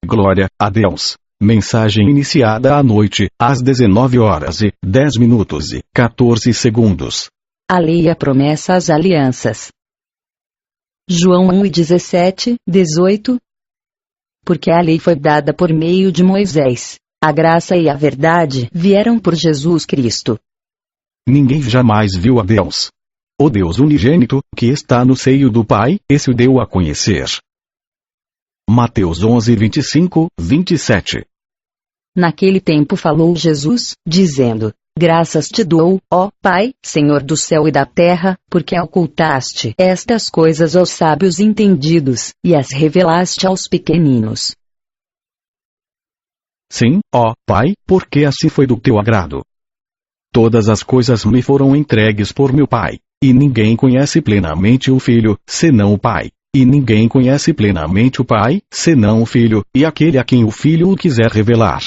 Glória a Deus. Mensagem iniciada à noite, às 19h10:14. A lei e a promessa às alianças. João 1:17-18. Porque a lei foi dada por meio de Moisés, a graça e a verdade vieram por Jesus Cristo. Ninguém jamais viu a Deus. O Deus unigênito, que está no seio do Pai, esse o deu a conhecer. Mateus 11:25-27. Naquele tempo falou Jesus, dizendo: Graças te dou, ó Pai, Senhor do céu e da terra, porque ocultaste estas coisas aos sábios entendidos, e as revelaste aos pequeninos. Sim, ó Pai, porque assim foi do teu agrado. Todas as coisas me foram entregues por meu Pai, e ninguém conhece plenamente o Filho, senão o Pai. E ninguém conhece plenamente o Pai, senão o Filho, e aquele a quem o Filho o quiser revelar.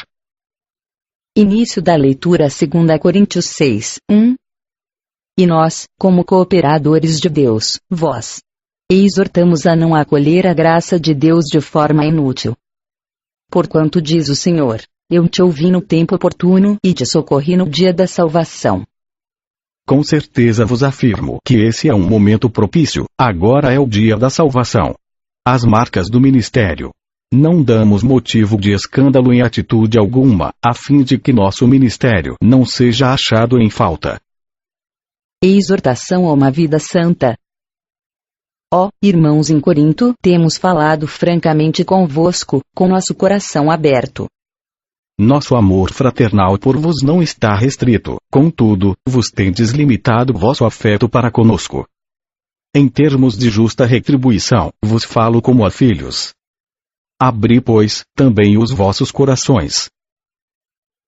Início da leitura 2 Coríntios 6:1. E nós, como cooperadores de Deus, vós exortamos a não acolher a graça de Deus de forma inútil. Porquanto diz o Senhor: Eu te ouvi no tempo oportuno e te socorri no dia da salvação. Com certeza vos afirmo que esse é um momento propício, agora é o dia da salvação. As marcas do ministério. Não damos motivo de escândalo em atitude alguma, a fim de que nosso ministério não seja achado em falta. Exortação a uma vida santa. Ó, irmãos em Corinto, temos falado francamente convosco, com nosso coração aberto. Nosso amor fraternal por vos não está restrito, contudo, vos tendes limitado vosso afeto para conosco. Em termos de justa retribuição, vos falo como a filhos. Abri, pois, também os vossos corações.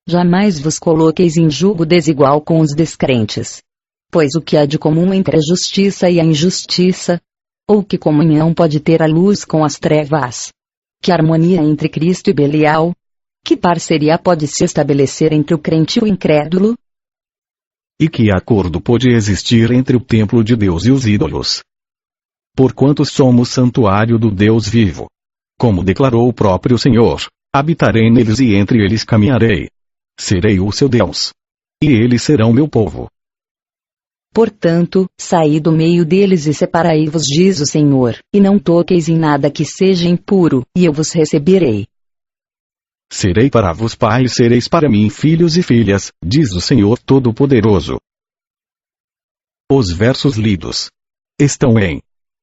Jamais vos coloqueis em julgo desigual com os descrentes. Pois o que há de comum entre a justiça e a injustiça? Ou que comunhão pode ter a luz com as trevas? Que harmonia entre Cristo e Belial? Que parceria pode se estabelecer entre o crente e o incrédulo? E que acordo pode existir entre o templo de Deus e os ídolos? Porquanto somos santuário do Deus vivo. Como declarou o próprio Senhor, habitarei neles e entre eles caminharei. Serei o seu Deus. E eles serão meu povo. Portanto, saí do meio deles e separai-vos, diz o Senhor, e não toqueis em nada que seja impuro, e eu vos receberei. Serei para vos pai e sereis para mim filhos e filhas, diz o Senhor Todo-Poderoso. Os versos lidos estão em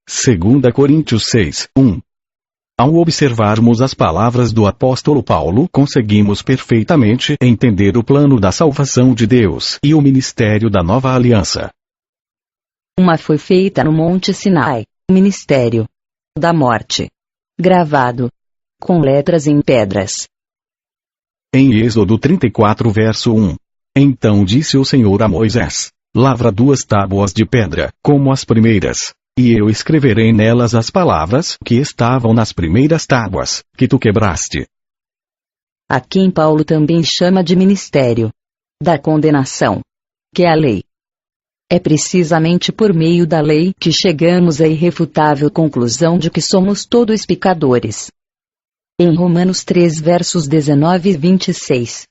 2 Coríntios 6:1. Ao observarmos as palavras do apóstolo Paulo, conseguimos perfeitamente entender o plano da salvação de Deus e o ministério da nova aliança. Uma foi feita no Monte Sinai, ministério da morte, gravado com letras em pedras. Em Êxodo 34 verso 1. Então disse o Senhor a Moisés: Lavra 2 tábuas de pedra, como as primeiras. E eu escreverei nelas as palavras que estavam nas primeiras tábuas, que tu quebraste. A quem Paulo também chama de ministério da condenação, que é a lei. É precisamente por meio da lei que chegamos à irrefutável conclusão de que somos todos pecadores. Em Romanos 3 versos 19 e 26.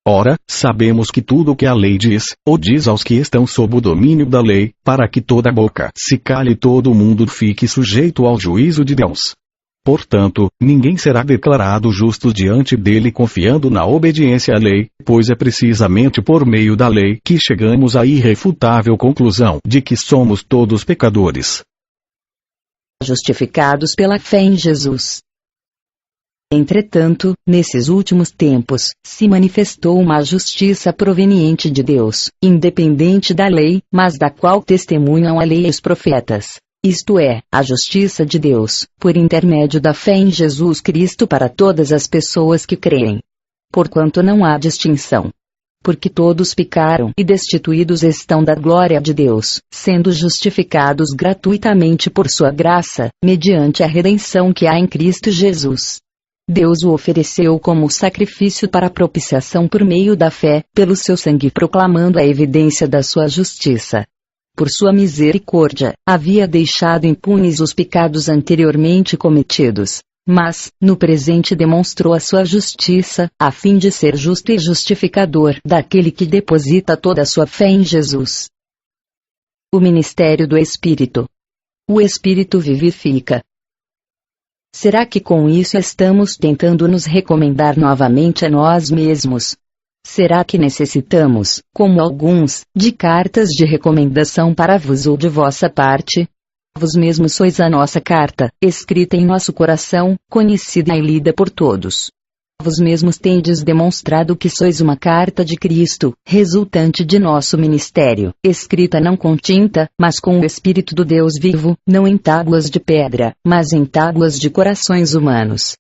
Ora, sabemos que tudo o que a lei diz, o diz aos que estão sob o domínio da lei, para que toda boca se cale e todo o mundo fique sujeito ao juízo de Deus. Portanto, ninguém será declarado justo diante dele confiando na obediência à lei, pois é precisamente por meio da lei que chegamos à irrefutável conclusão de que somos todos pecadores. Justificados pela fé em Jesus. Entretanto, nesses últimos tempos, se manifestou uma justiça proveniente de Deus, independente da lei, mas da qual testemunham a lei e os profetas. Isto é, a justiça de Deus, por intermédio da fé em Jesus Cristo para todas as pessoas que creem. Porquanto não há distinção. Porque todos pecaram e destituídos estão da glória de Deus, sendo justificados gratuitamente por sua graça, mediante a redenção que há em Cristo Jesus. Deus o ofereceu como sacrifício para propiciação por meio da fé, pelo seu sangue proclamando a evidência da sua justiça. Por sua misericórdia, havia deixado impunes os pecados anteriormente cometidos, Mas, no presente demonstrou a sua justiça, a fim de ser justo e justificador daquele que deposita toda a sua fé em Jesus. O ministério do Espírito. O Espírito vivifica. Será que com isso estamos tentando nos recomendar novamente a nós mesmos? Será que necessitamos, como alguns, de cartas de recomendação para vos ou de vossa parte? Vós mesmos sois a nossa carta, escrita em nosso coração, conhecida e lida por todos. Vós mesmos tendes demonstrado que sois uma carta de Cristo, resultante de nosso ministério, escrita não com tinta, mas com o Espírito do Deus vivo, não em tábuas de pedra, mas em tábuas de corações humanos.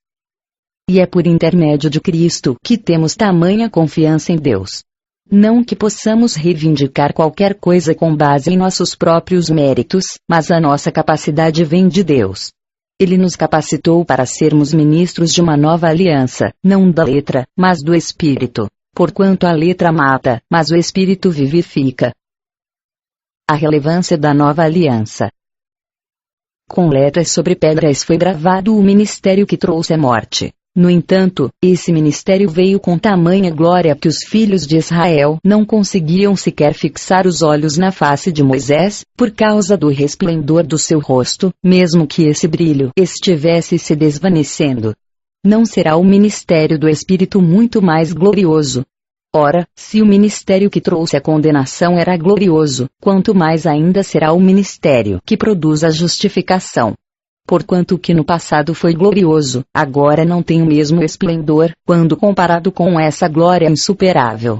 E é por intermédio de Cristo que temos tamanha confiança em Deus. Não que possamos reivindicar qualquer coisa com base em nossos próprios méritos, mas a nossa capacidade vem de Deus. Ele nos capacitou para sermos ministros de uma nova aliança, não da letra, mas do Espírito. Porquanto a letra mata, mas o Espírito vivifica. A relevância da nova aliança. Com letras sobre pedras foi gravado o ministério que trouxe a morte. No entanto, esse ministério veio com tamanha glória que os filhos de Israel não conseguiam sequer fixar os olhos na face de Moisés, por causa do resplendor do seu rosto, mesmo que esse brilho estivesse se desvanecendo. Não será o ministério do Espírito muito mais glorioso? Ora, se o ministério que trouxe a condenação era glorioso, quanto mais ainda será o ministério que produz a justificação. Porquanto o que no passado foi glorioso, agora não tem o mesmo esplendor, quando comparado com essa glória insuperável.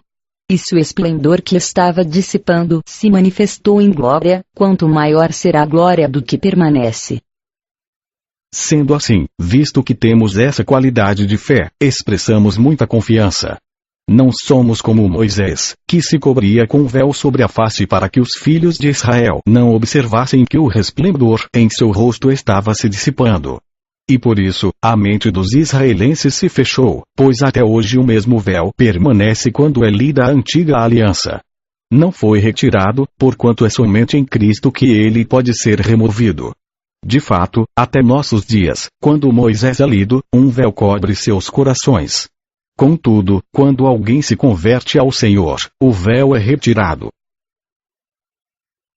E se o esplendor que estava dissipando se manifestou em glória, quanto maior será a glória do que permanece. Sendo assim, visto que temos essa qualidade de fé, expressamos muita confiança. Não somos como Moisés, que se cobria com véu sobre a face para que os filhos de Israel não observassem que o resplendor em seu rosto estava se dissipando. E por isso, a mente dos israelenses se fechou, pois até hoje o mesmo véu permanece quando é lida a antiga aliança. Não foi retirado, porquanto é somente em Cristo que ele pode ser removido. De fato, até nossos dias, quando Moisés é lido, um véu cobre seus corações. Contudo, quando alguém se converte ao Senhor, o véu é retirado.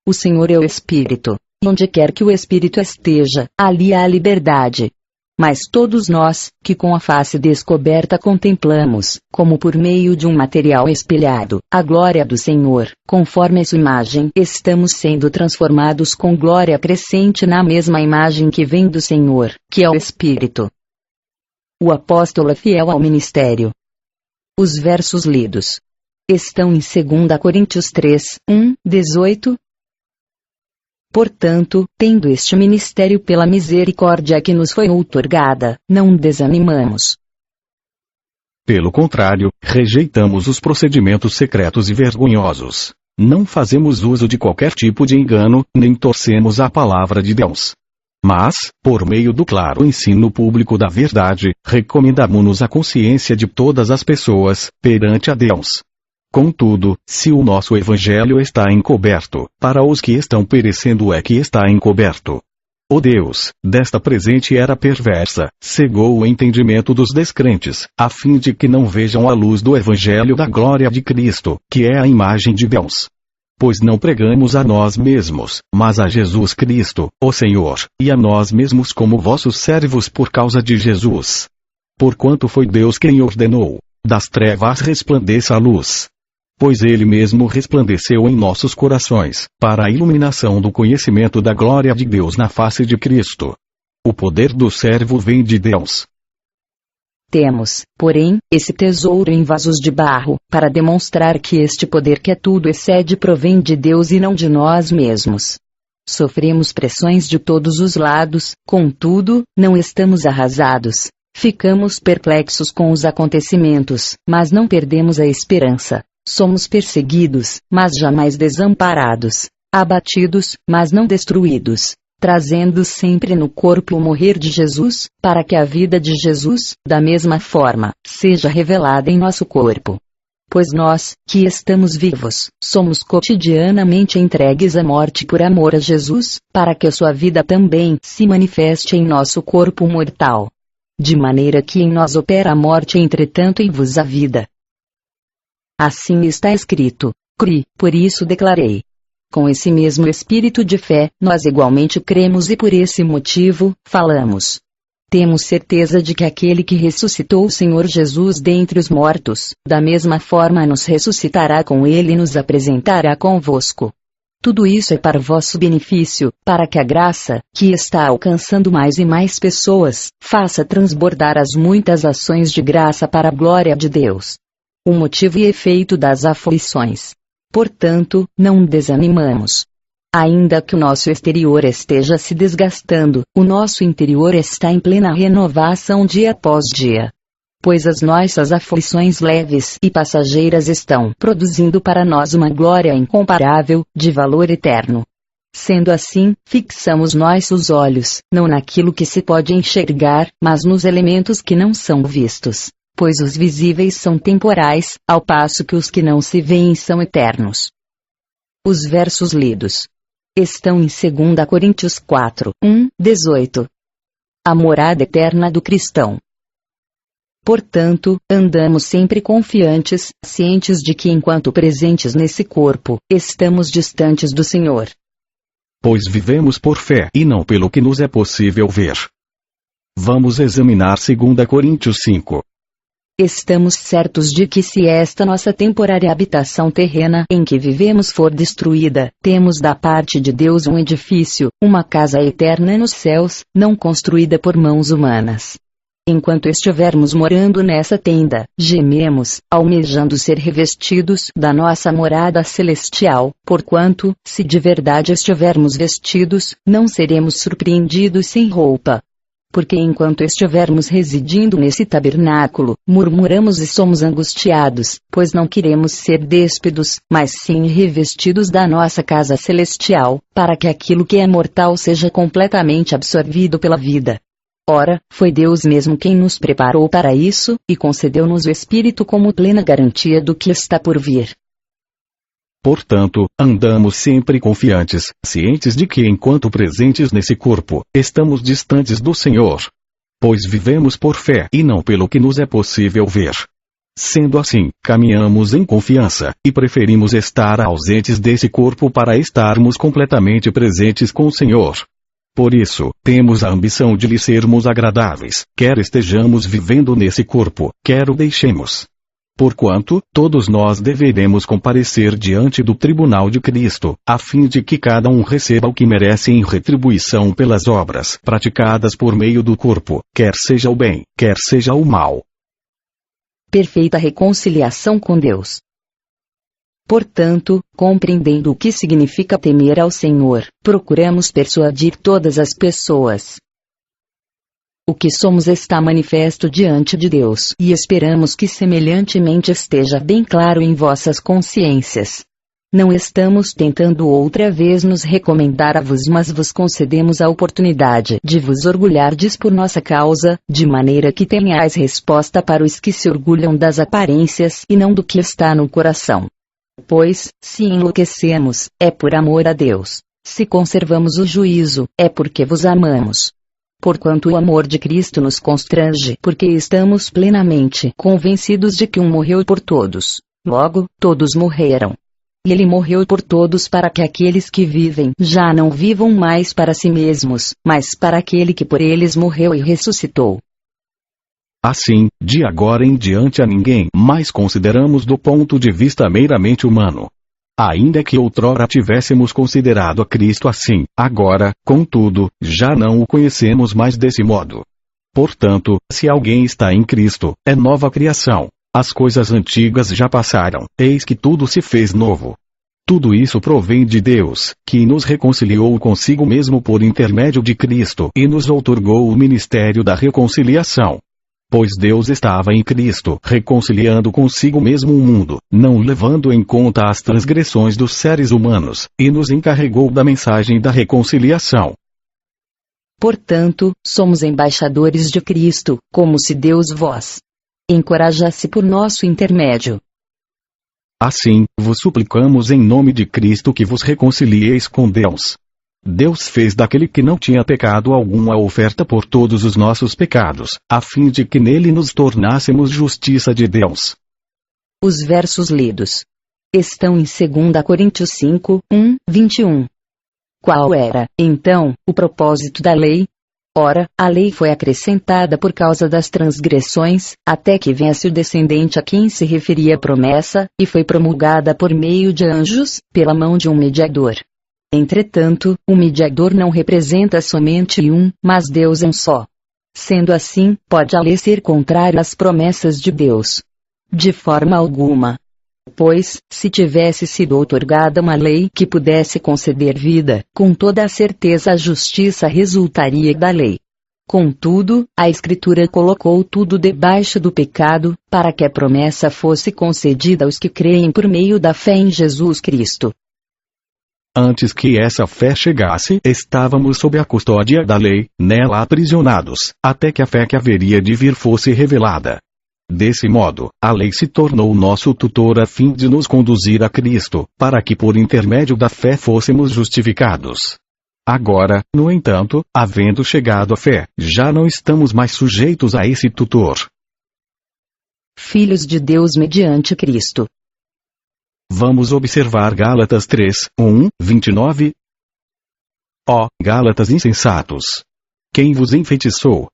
O Senhor é o Espírito. Onde quer que o Espírito esteja, ali há liberdade. Mas todos nós, que com a face descoberta contemplamos, como por meio de um material espelhado, a glória do Senhor, conforme a sua imagem, estamos sendo transformados com glória crescente na mesma imagem que vem do Senhor, que é o Espírito. O apóstolo é fiel ao ministério. Os versos lidos estão em 2 Coríntios 3, 1, 18. Portanto, tendo este ministério pela misericórdia que nos foi outorgada, não desanimamos. Pelo contrário, rejeitamos os procedimentos secretos e vergonhosos. Não fazemos uso de qualquer tipo de engano, nem torcemos a palavra de Deus. Mas, por meio do claro ensino público da verdade, recomendamo-nos a consciência de todas as pessoas, perante a Deus. Contudo, se o nosso evangelho está encoberto, para os que estão perecendo é que está encoberto. O Deus desta presente era perversa, cegou o entendimento dos descrentes, a fim de que não vejam a luz do evangelho da glória de Cristo, que é a imagem de Deus. Pois não pregamos a nós mesmos, mas a Jesus Cristo, o Senhor, e a nós mesmos como vossos servos por causa de Jesus. Porquanto foi Deus quem ordenou, das trevas resplandeça a luz. Pois Ele mesmo resplandeceu em nossos corações, para a iluminação do conhecimento da glória de Deus na face de Cristo. O poder do servo vem de Deus. Temos, porém, esse tesouro em vasos de barro, para demonstrar que este poder que a tudo excede provém de Deus e não de nós mesmos. Sofremos pressões de todos os lados, contudo, não estamos arrasados. Ficamos perplexos com os acontecimentos, mas não perdemos a esperança. Somos perseguidos, mas jamais desamparados. Abatidos, mas não destruídos. Trazendo sempre no corpo o morrer de Jesus, para que a vida de Jesus, da mesma forma, seja revelada em nosso corpo. Pois nós, que estamos vivos, somos cotidianamente entregues à morte por amor a Jesus, para que a sua vida também se manifeste em nosso corpo mortal. de maneira que em nós opera a morte, entretanto em vos a vida. Assim está escrito: Cri, por isso declarei. Com esse mesmo espírito de fé, nós igualmente cremos e por esse motivo, falamos. Temos certeza de que aquele que ressuscitou o Senhor Jesus dentre os mortos, da mesma forma nos ressuscitará com ele e nos apresentará convosco. Tudo isso é para vosso benefício, para que a graça, que está alcançando mais e mais pessoas, faça transbordar as muitas ações de graça para a glória de Deus. O motivo e efeito das aflições. Portanto, não desanimamos. Ainda que o nosso exterior esteja se desgastando, o nosso interior está em plena renovação dia após dia. Pois as nossas aflições leves e passageiras estão produzindo para nós uma glória incomparável, de valor eterno. Sendo assim, fixamos nossos olhos, não naquilo que se pode enxergar, mas nos elementos que não são vistos. Pois os visíveis são temporais, ao passo que os que não se veem são eternos. Os versos lidos estão em 2 Coríntios 4, 18. A morada eterna do cristão. Portanto, andamos sempre confiantes, cientes de que enquanto presentes nesse corpo, estamos distantes do Senhor. Pois vivemos por fé e não pelo que nos é possível ver. Vamos examinar 2 Coríntios 5. Estamos certos de que se esta nossa temporária habitação terrena em que vivemos for destruída, temos da parte de Deus um edifício, uma casa eterna nos céus, não construída por mãos humanas. Enquanto estivermos morando nessa tenda, gememos, almejando ser revestidos da nossa morada celestial, porquanto, se de verdade estivermos vestidos, não seremos surpreendidos sem roupa. Porque enquanto estivermos residindo nesse tabernáculo, murmuramos e somos angustiados, pois não queremos ser déspidos, mas sim revestidos da nossa casa celestial, para que aquilo que é mortal seja completamente absorvido pela vida. Ora, foi Deus mesmo quem nos preparou para isso, e concedeu-nos o Espírito como plena garantia do que está por vir. Portanto, andamos sempre confiantes, cientes de que enquanto presentes nesse corpo, estamos distantes do Senhor. Pois vivemos por fé e não pelo que nos é possível ver. Sendo assim, caminhamos em confiança, e preferimos estar ausentes desse corpo para estarmos completamente presentes com o Senhor. Por isso, temos a ambição de lhe sermos agradáveis, quer estejamos vivendo nesse corpo, quer o deixemos. Porquanto, todos nós deveremos comparecer diante do tribunal de Cristo, a fim de que cada um receba o que merece em retribuição pelas obras praticadas por meio do corpo, quer seja o bem, quer seja o mal. Perfeita reconciliação com Deus. Portanto, compreendendo o que significa temer ao Senhor, procuramos persuadir todas as pessoas. O que somos está manifesto diante de Deus, e esperamos que semelhantemente esteja bem claro em vossas consciências. Não estamos tentando outra vez nos recomendar a vos, mas vos concedemos a oportunidade de vos orgulhardes por nossa causa, de maneira que tenhais resposta para os que se orgulham das aparências e não do que está no coração. Pois, se enlouquecemos, é por amor a Deus. Se conservamos o juízo, é porque vos amamos. Porquanto o amor de Cristo nos constrange, porque estamos plenamente convencidos de que um morreu por todos. Logo, todos morreram. E ele morreu por todos para que aqueles que vivem já não vivam mais para si mesmos, mas para aquele que por eles morreu e ressuscitou. Assim, de agora em diante a ninguém mais consideramos do ponto de vista meramente humano. Ainda que outrora tivéssemos considerado a Cristo assim, agora, contudo, já não o conhecemos mais desse modo. Portanto, se alguém está em Cristo, é nova criação. As coisas antigas já passaram, eis que tudo se fez novo. Tudo isso provém de Deus, que nos reconciliou consigo mesmo por intermédio de Cristo e nos outorgou o ministério da reconciliação. Pois Deus estava em Cristo, reconciliando consigo mesmo o mundo, não levando em conta as transgressões dos seres humanos, e nos encarregou da mensagem da reconciliação. Portanto, somos embaixadores de Cristo, como se Deus vos encorajasse por nosso intermédio. Assim, vos suplicamos em nome de Cristo que vos reconcilieis com Deus. Deus fez daquele que não tinha pecado algum a oferta por todos os nossos pecados, a fim de que nele nos tornássemos justiça de Deus. Os versos lidos estão em 2 Coríntios 5, 1, 21. Qual era, então, o propósito da lei? Ora, a lei foi acrescentada por causa das transgressões, até que viesse o descendente a quem se referia a promessa, e foi promulgada por meio de anjos, pela mão de um mediador. Entretanto, o mediador não representa somente um, mas Deus um só. Sendo assim, pode a lei ser contrária às promessas de Deus? De forma alguma. Pois, se tivesse sido outorgada uma lei que pudesse conceder vida, com toda a certeza a justiça resultaria da lei. Contudo, a Escritura colocou tudo debaixo do pecado, para que a promessa fosse concedida aos que creem por meio da fé em Jesus Cristo. Antes que essa fé chegasse, estávamos sob a custódia da lei, nela aprisionados, até que a fé que haveria de vir fosse revelada. Desse modo, a lei se tornou nosso tutor a fim de nos conduzir a Cristo, para que por intermédio da fé fôssemos justificados. Agora, no entanto, havendo chegado a fé, já não estamos mais sujeitos a esse tutor. Filhos de Deus mediante Cristo. Vamos observar Gálatas 3, 1, 29. Ó, Gálatas insensatos! Quem vos enfeitiçou?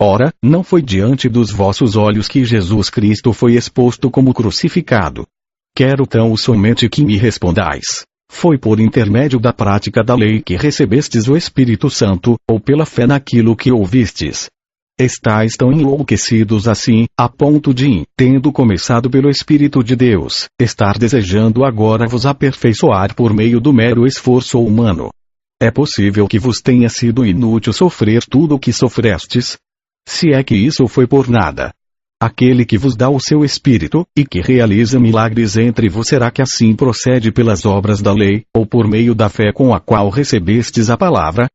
Ora, não foi diante dos vossos olhos que Jesus Cristo foi exposto como crucificado. Quero tão somente que me respondais. Foi por intermédio da prática da lei que recebestes o Espírito Santo, ou pela fé naquilo que ouvistes? Estais tão enlouquecidos assim, a ponto de, tendo começado pelo Espírito de Deus, estar desejando agora vos aperfeiçoar por meio do mero esforço humano. É possível que vos tenha sido inútil sofrer tudo o que sofrestes? Se é que isso foi por nada. Aquele que vos dá o seu Espírito, e que realiza milagres entre vos, será que assim procede pelas obras da lei, ou por meio da fé com a qual recebestes a palavra?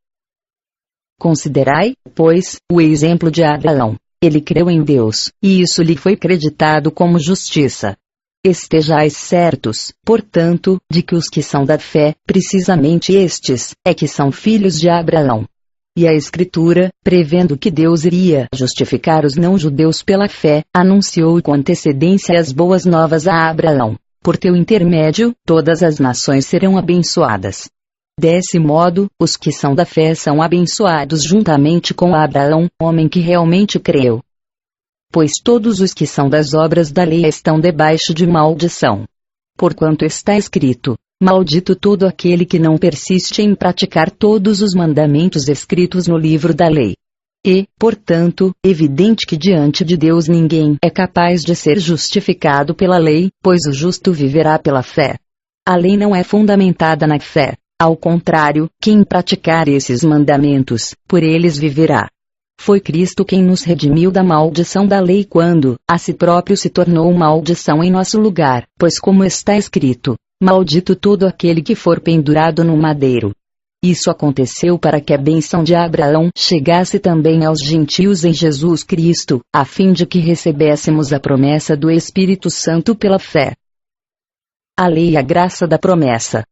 Considerai, pois, o exemplo de Abraão. Ele creu em Deus, e isso lhe foi creditado como justiça. Estejais certos, portanto, de que os que são da fé, precisamente estes, é que são filhos de Abraão. E a Escritura, prevendo que Deus iria justificar os não-judeus pela fé, anunciou com antecedência as boas novas a Abraão. Por teu intermédio, todas as nações serão abençoadas. Desse modo, os que são da fé são abençoados juntamente com Abraão, homem que realmente creu. Pois todos os que são das obras da lei estão debaixo de maldição. Porquanto está escrito: maldito todo aquele que não persiste em praticar todos os mandamentos escritos no livro da lei. E, portanto, evidente que diante de Deus ninguém é capaz de ser justificado pela lei, pois o justo viverá pela fé. A lei não é fundamentada na fé. Ao contrário, quem praticar esses mandamentos, por eles viverá. Foi Cristo quem nos redimiu da maldição da lei quando, a si próprio se tornou maldição em nosso lugar, pois como está escrito: maldito todo aquele que for pendurado no madeiro. Isso aconteceu para que a bênção de Abraão chegasse também aos gentios em Jesus Cristo, a fim de que recebêssemos a promessa do Espírito Santo pela fé. A lei e a graça da promessa.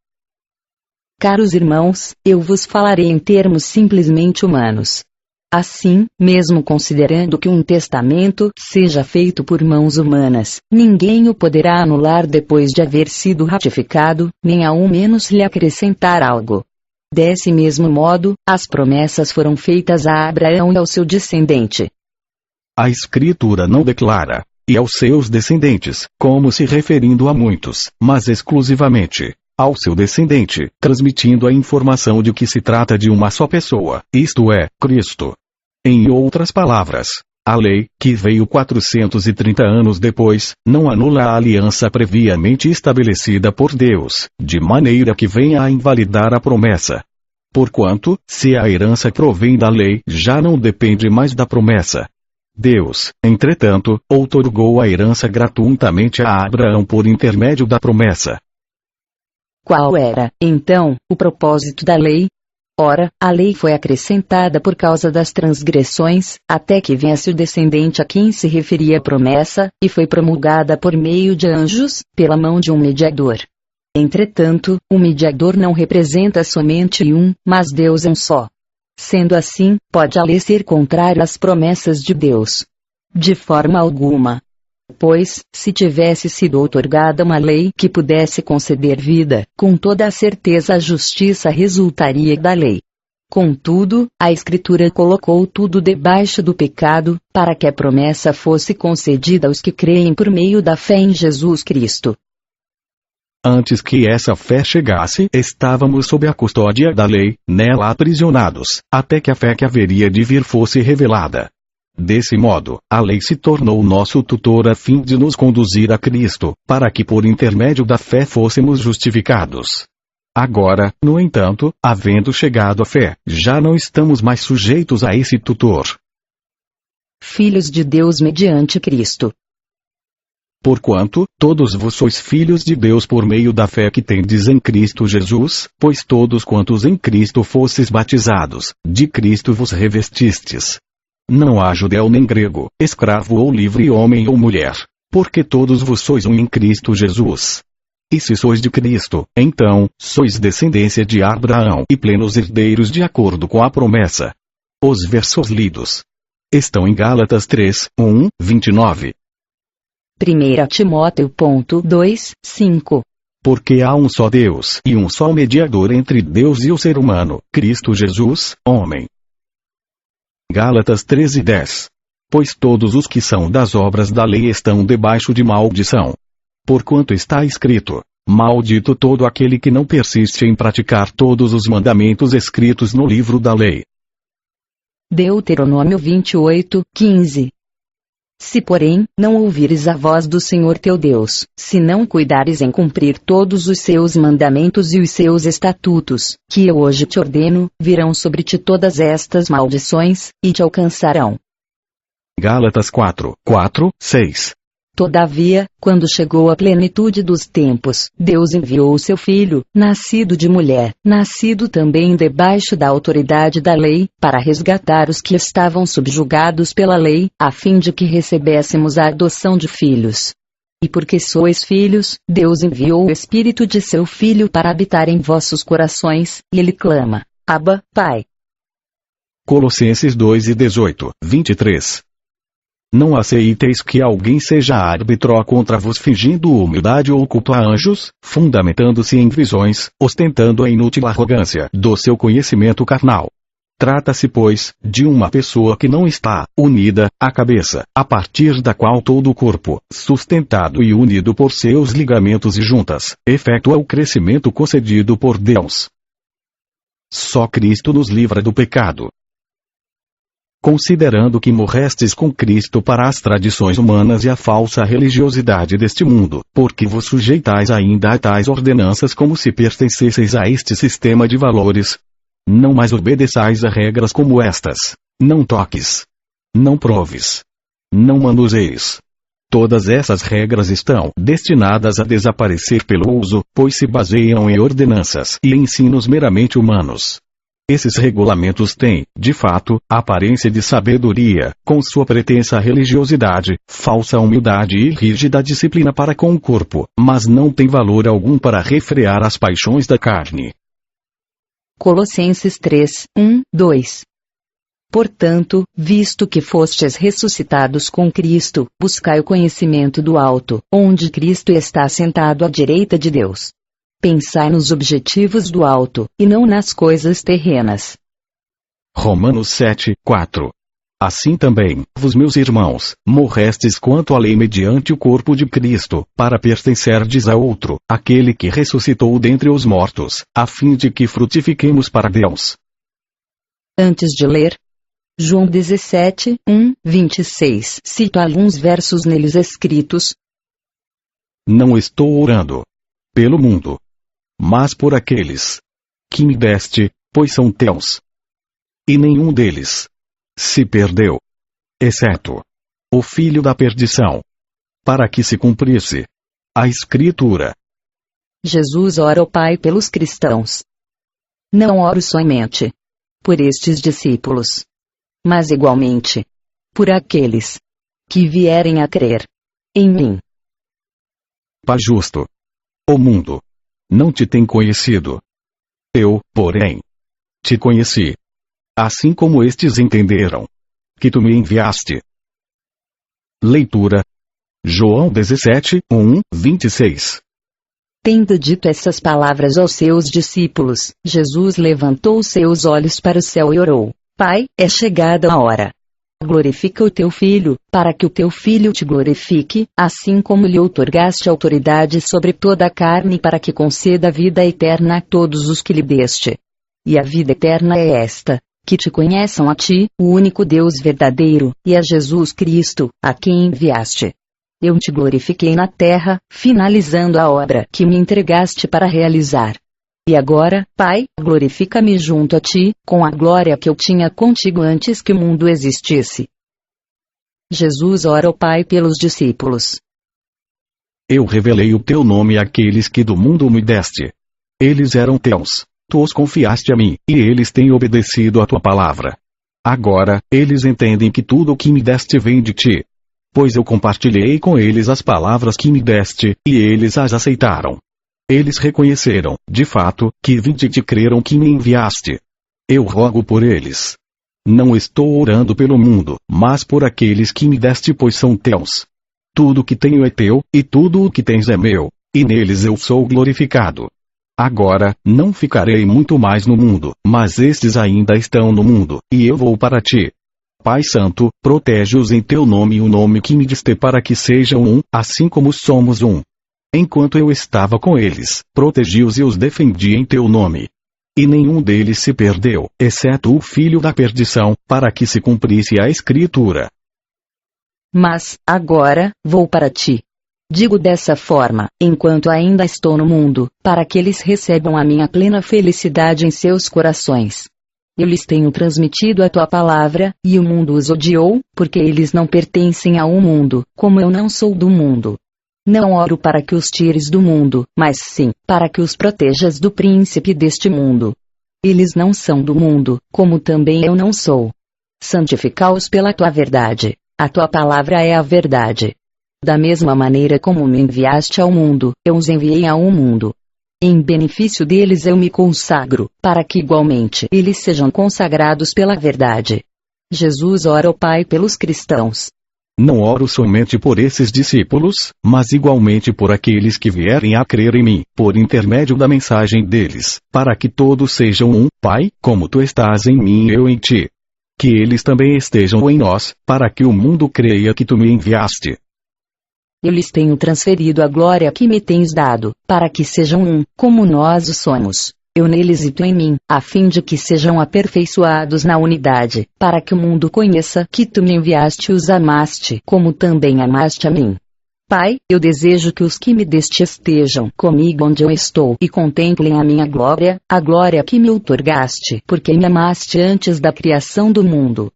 Caros irmãos, eu vos falarei em termos simplesmente humanos. Assim, mesmo considerando que um testamento seja feito por mãos humanas, ninguém o poderá anular depois de haver sido ratificado, nem ao menos lhe acrescentar algo. Desse mesmo modo, as promessas foram feitas a Abraão e ao seu descendente. A Escritura não declara, e aos seus descendentes, como se referindo a muitos, mas exclusivamente ao seu descendente, transmitindo a informação de que se trata de uma só pessoa, isto é, Cristo. Em outras palavras, a lei, que veio 430 anos depois, não anula a aliança previamente estabelecida por Deus, de maneira que venha a invalidar a promessa. Porquanto, se a herança provém da lei, já não depende mais da promessa. Deus, entretanto, outorgou a herança gratuitamente a Abraão por intermédio da promessa. Qual era, então, o propósito da lei? Ora, a lei foi acrescentada por causa das transgressões, até que viesse o descendente a quem se referia a promessa, e foi promulgada por meio de anjos, pela mão de um mediador. Entretanto, o mediador não representa somente um, mas Deus é um só. Sendo assim, pode a lei ser contrária às promessas de Deus? De forma alguma. Pois, se tivesse sido outorgada uma lei que pudesse conceder vida, com toda a certeza a justiça resultaria da lei. Contudo, a Escritura colocou tudo debaixo do pecado, para que a promessa fosse concedida aos que creem por meio da fé em Jesus Cristo. Antes que essa fé chegasse, estávamos sob a custódia da lei, nela aprisionados, até que a fé que haveria de vir fosse revelada. Desse modo, a lei se tornou nosso tutor a fim de nos conduzir a Cristo, para que por intermédio da fé fôssemos justificados. Agora, no entanto, havendo chegado a fé, já não estamos mais sujeitos a esse tutor. Filhos de Deus mediante Cristo. Porquanto, todos vós sois filhos de Deus por meio da fé que tendes em Cristo Jesus, pois todos quantos em Cristo fostes batizados, de Cristo vos revestistes. Não há judeu nem grego, escravo ou livre, homem ou mulher, porque todos vós sois um em Cristo Jesus. E se sois de Cristo, então, sois descendência de Abraão e plenos herdeiros de acordo com a promessa. Os versos lidos estão em Gálatas 3, 1, 29. 1 Timóteo 2, 5. Porque há um só Deus e um só mediador entre Deus e o ser humano, Cristo Jesus, homem. Gálatas 13, 10. Pois todos os que são das obras da lei estão debaixo de maldição. Porquanto está escrito: maldito todo aquele que não persiste em praticar todos os mandamentos escritos no livro da lei. Deuteronômio 28, 15. Se porém, não ouvires a voz do Senhor teu Deus, se não cuidares em cumprir todos os seus mandamentos e os seus estatutos, que eu hoje te ordeno, virão sobre ti todas estas maldições, e te alcançarão. Gálatas 4, 6. Todavia, quando chegou a plenitude dos tempos, Deus enviou o seu Filho, nascido de mulher, nascido também debaixo da autoridade da lei, para resgatar os que estavam subjugados pela lei, a fim de que recebêssemos a adoção de filhos. E porque sois filhos, Deus enviou o Espírito de seu Filho para habitar em vossos corações, e ele clama: Abba, Pai. Colossenses 2 e 18, 23. Não aceiteis que alguém seja árbitro contra vos fingindo humildade ou culto a anjos, fundamentando-se em visões, ostentando a inútil arrogância do seu conhecimento carnal. Trata-se, pois, de uma pessoa que não está unida à cabeça, a partir da qual todo o corpo, sustentado e unido por seus ligamentos e juntas, efetua o crescimento concedido por Deus. Só Cristo nos livra do pecado. Considerando que morrestes com Cristo para as tradições humanas e a falsa religiosidade deste mundo, porque vos sujeitais ainda a tais ordenanças como se pertencesseis a este sistema de valores. Não mais obedeçais a regras como estas: não toques, não proves, não manuseis. Todas essas regras estão destinadas a desaparecer pelo uso, pois se baseiam em ordenanças e ensinos meramente humanos. Esses regulamentos têm, de fato, a aparência de sabedoria, com sua pretensa religiosidade, falsa humildade e rígida disciplina para com o corpo, mas não têm valor algum para refrear as paixões da carne. Colossenses 3, 1, 2. Portanto, visto que fostes ressuscitados com Cristo, buscai o conhecimento do alto, onde Cristo está assentado à direita de Deus. Pensai nos objetivos do alto, e não nas coisas terrenas. Romanos 7, 4. Assim também, vos meus irmãos, morrestes quanto à lei mediante o corpo de Cristo, para pertencerdes a outro, aquele que ressuscitou dentre os mortos, a fim de que frutifiquemos para Deus. Antes de ler, João 17, 1, 26, cito alguns versos neles escritos. Não estou orando pelo mundo, mas por aqueles que me deste, pois são teus. E nenhum deles se perdeu, exceto o filho da perdição, para que se cumprisse a Escritura. Jesus ora ao Pai pelos cristãos. Não oro somente por estes discípulos, mas igualmente por aqueles que vierem a crer em mim. Pai justo. O mundo não te tem conhecido. Eu, porém, te conheci. Assim como estes entenderam que tu me enviaste. Leitura. João 17, 26. Tendo dito essas palavras aos seus discípulos, Jesus levantou os seus olhos para o céu e orou: Pai, é chegada a hora. Glorifica o teu Filho, para que o teu Filho te glorifique, assim como lhe outorgaste autoridade sobre toda a carne, para que conceda a vida eterna a todos os que lhe deste. E a vida eterna é esta: que te conheçam a ti, o único Deus verdadeiro, e a Jesus Cristo, a quem enviaste. Eu te glorifiquei na terra, finalizando a obra que me entregaste para realizar. E agora, Pai, glorifica-me junto a ti, com a glória que eu tinha contigo antes que o mundo existisse. Jesus ora ao Pai pelos discípulos. Eu revelei o teu nome àqueles que do mundo me deste. Eles eram teus, tu os confiaste a mim, e eles têm obedecido à tua palavra. Agora, eles entendem que tudo o que me deste vem de ti. Pois eu compartilhei com eles as palavras que me deste, e eles as aceitaram. Eles reconheceram, de fato, que vim de ti e creram que me enviaste. Eu rogo por eles. Não estou orando pelo mundo, mas por aqueles que me deste, pois são teus. Tudo o que tenho é teu, e tudo o que tens é meu, e neles eu sou glorificado. Agora, não ficarei muito mais no mundo, mas estes ainda estão no mundo, e eu vou para ti. Pai Santo, protege-os em teu nome e o nome que me deste, para que sejam um, assim como somos um. Enquanto eu estava com eles, protegi-os e os defendi em teu nome. E nenhum deles se perdeu, exceto o filho da perdição, para que se cumprisse a Escritura. Mas, agora, vou para ti. Digo dessa forma, enquanto ainda estou no mundo, para que eles recebam a minha plena felicidade em seus corações. Eu lhes tenho transmitido a tua palavra, e o mundo os odiou, porque eles não pertencem ao mundo, como eu não sou do mundo. Não oro para que os tires do mundo, mas sim, para que os protejas do príncipe deste mundo. Eles não são do mundo, como também eu não sou. Santifica-os pela tua verdade. A tua palavra é a verdade. Da mesma maneira como me enviaste ao mundo, eu os enviei ao mundo. Em benefício deles eu me consagro, para que igualmente eles sejam consagrados pela verdade. Jesus ora ao Pai pelos cristãos. Não oro somente por esses discípulos, mas igualmente por aqueles que vierem a crer em mim, por intermédio da mensagem deles, para que todos sejam um, Pai, como tu estás em mim e eu em ti. Que eles também estejam em nós, para que o mundo creia que tu me enviaste. Eu lhes tenho transferido a glória que me tens dado, para que sejam um, como nós o somos. Eu neles e tu em mim, a fim de que sejam aperfeiçoados na unidade, para que o mundo conheça que tu me enviaste e os amaste, como também amaste a mim. Pai, eu desejo que os que me deste estejam comigo onde eu estou e contemplem a minha glória, a glória que me outorgaste, porque me amaste antes da criação do mundo.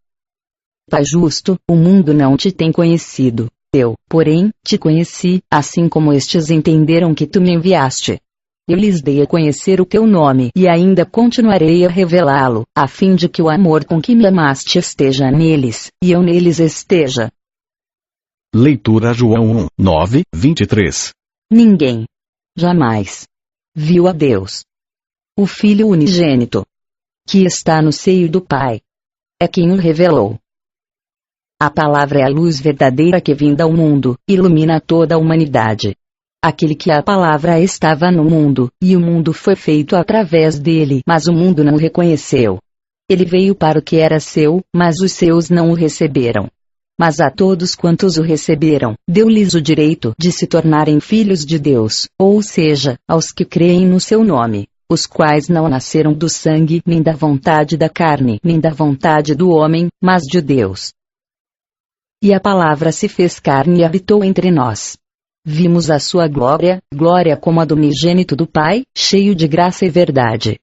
Pai justo, o mundo não te tem conhecido. Eu, porém, te conheci, assim como estes entenderam que tu me enviaste. Eu lhes dei a conhecer o teu nome e ainda continuarei a revelá-lo, a fim de que o amor com que me amaste esteja neles, e eu neles esteja. Leitura João 1, 9, 23. Ninguém jamais viu a Deus. O Filho unigênito, que está no seio do Pai, é quem o revelou. A palavra é a luz verdadeira que vinda ao mundo, ilumina toda a humanidade. Aquele que a palavra estava no mundo, e o mundo foi feito através dele, mas o mundo não o reconheceu. Ele veio para o que era seu, mas os seus não o receberam. Mas a todos quantos o receberam, deu-lhes o direito de se tornarem filhos de Deus, ou seja, aos que creem no seu nome, os quais não nasceram do sangue, nem da vontade da carne, nem da vontade do homem, mas de Deus. E a palavra se fez carne e habitou entre nós. Vimos a sua glória, glória como a do unigênito do Pai, cheio de graça e verdade.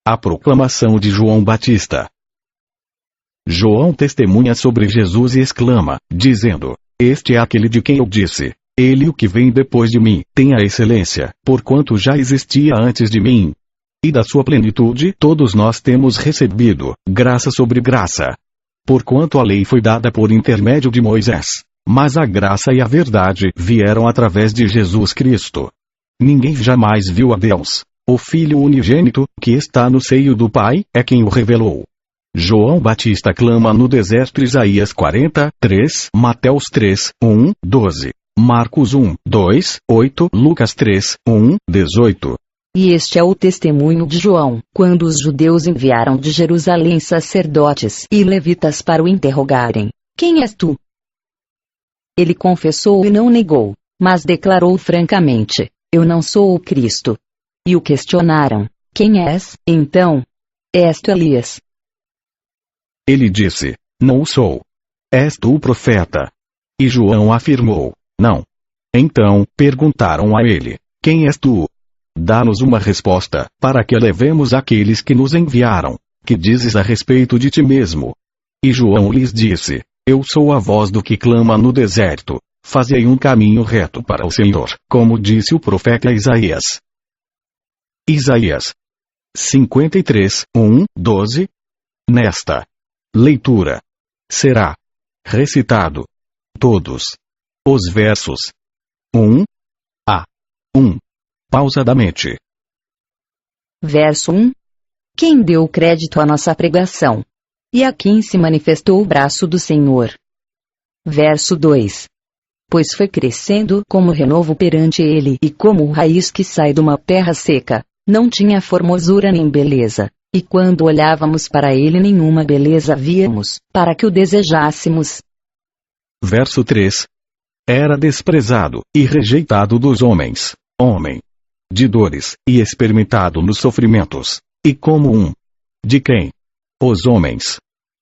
A proclamação de João Batista. João testemunha sobre Jesus e exclama, dizendo: Este é aquele de quem eu disse: Ele o que vem depois de mim, tem a excelência, porquanto já existia antes de mim. E da sua plenitude todos nós temos recebido, graça sobre graça. Porquanto a lei foi dada por intermédio de Moisés, mas a graça e a verdade vieram através de Jesus Cristo. Ninguém jamais viu a Deus. O Filho unigênito, que está no seio do Pai, é quem o revelou. João Batista clama no deserto. Isaías 43, Mateus 3, 1, 12. Marcos 1, 2, 8, Lucas 3, 1, 18. E este é o testemunho de João, quando os judeus enviaram de Jerusalém sacerdotes e levitas para o interrogarem: Quem és tu? Ele confessou e não negou, mas declarou francamente: Eu não sou o Cristo. E o questionaram: Quem és, então? És tu Elias? Ele disse: Não o sou. És tu o profeta? E João afirmou: Não. Então, perguntaram a ele: Quem és tu? Dá-nos uma resposta, para que levemos àqueles que nos enviaram. Que dizes a respeito de ti mesmo? E João lhes disse: Eu sou a voz do que clama no deserto. Fazei um caminho reto para o Senhor, como disse o profeta Isaías. Isaías 53, 1, 12. Nesta leitura será recitado todos os versos 1 a 1, pausadamente. Verso 1. Quem deu crédito à nossa pregação? E a quem se manifestou o braço do Senhor? Verso 2. Pois foi crescendo como renovo perante ele e como raiz que sai de uma terra seca. Não tinha formosura nem beleza, e quando olhávamos para ele nenhuma beleza víamos, para que o desejássemos. Verso 3. Era desprezado e rejeitado dos homens, homem de dores, e experimentado nos sofrimentos, e como um de quem os homens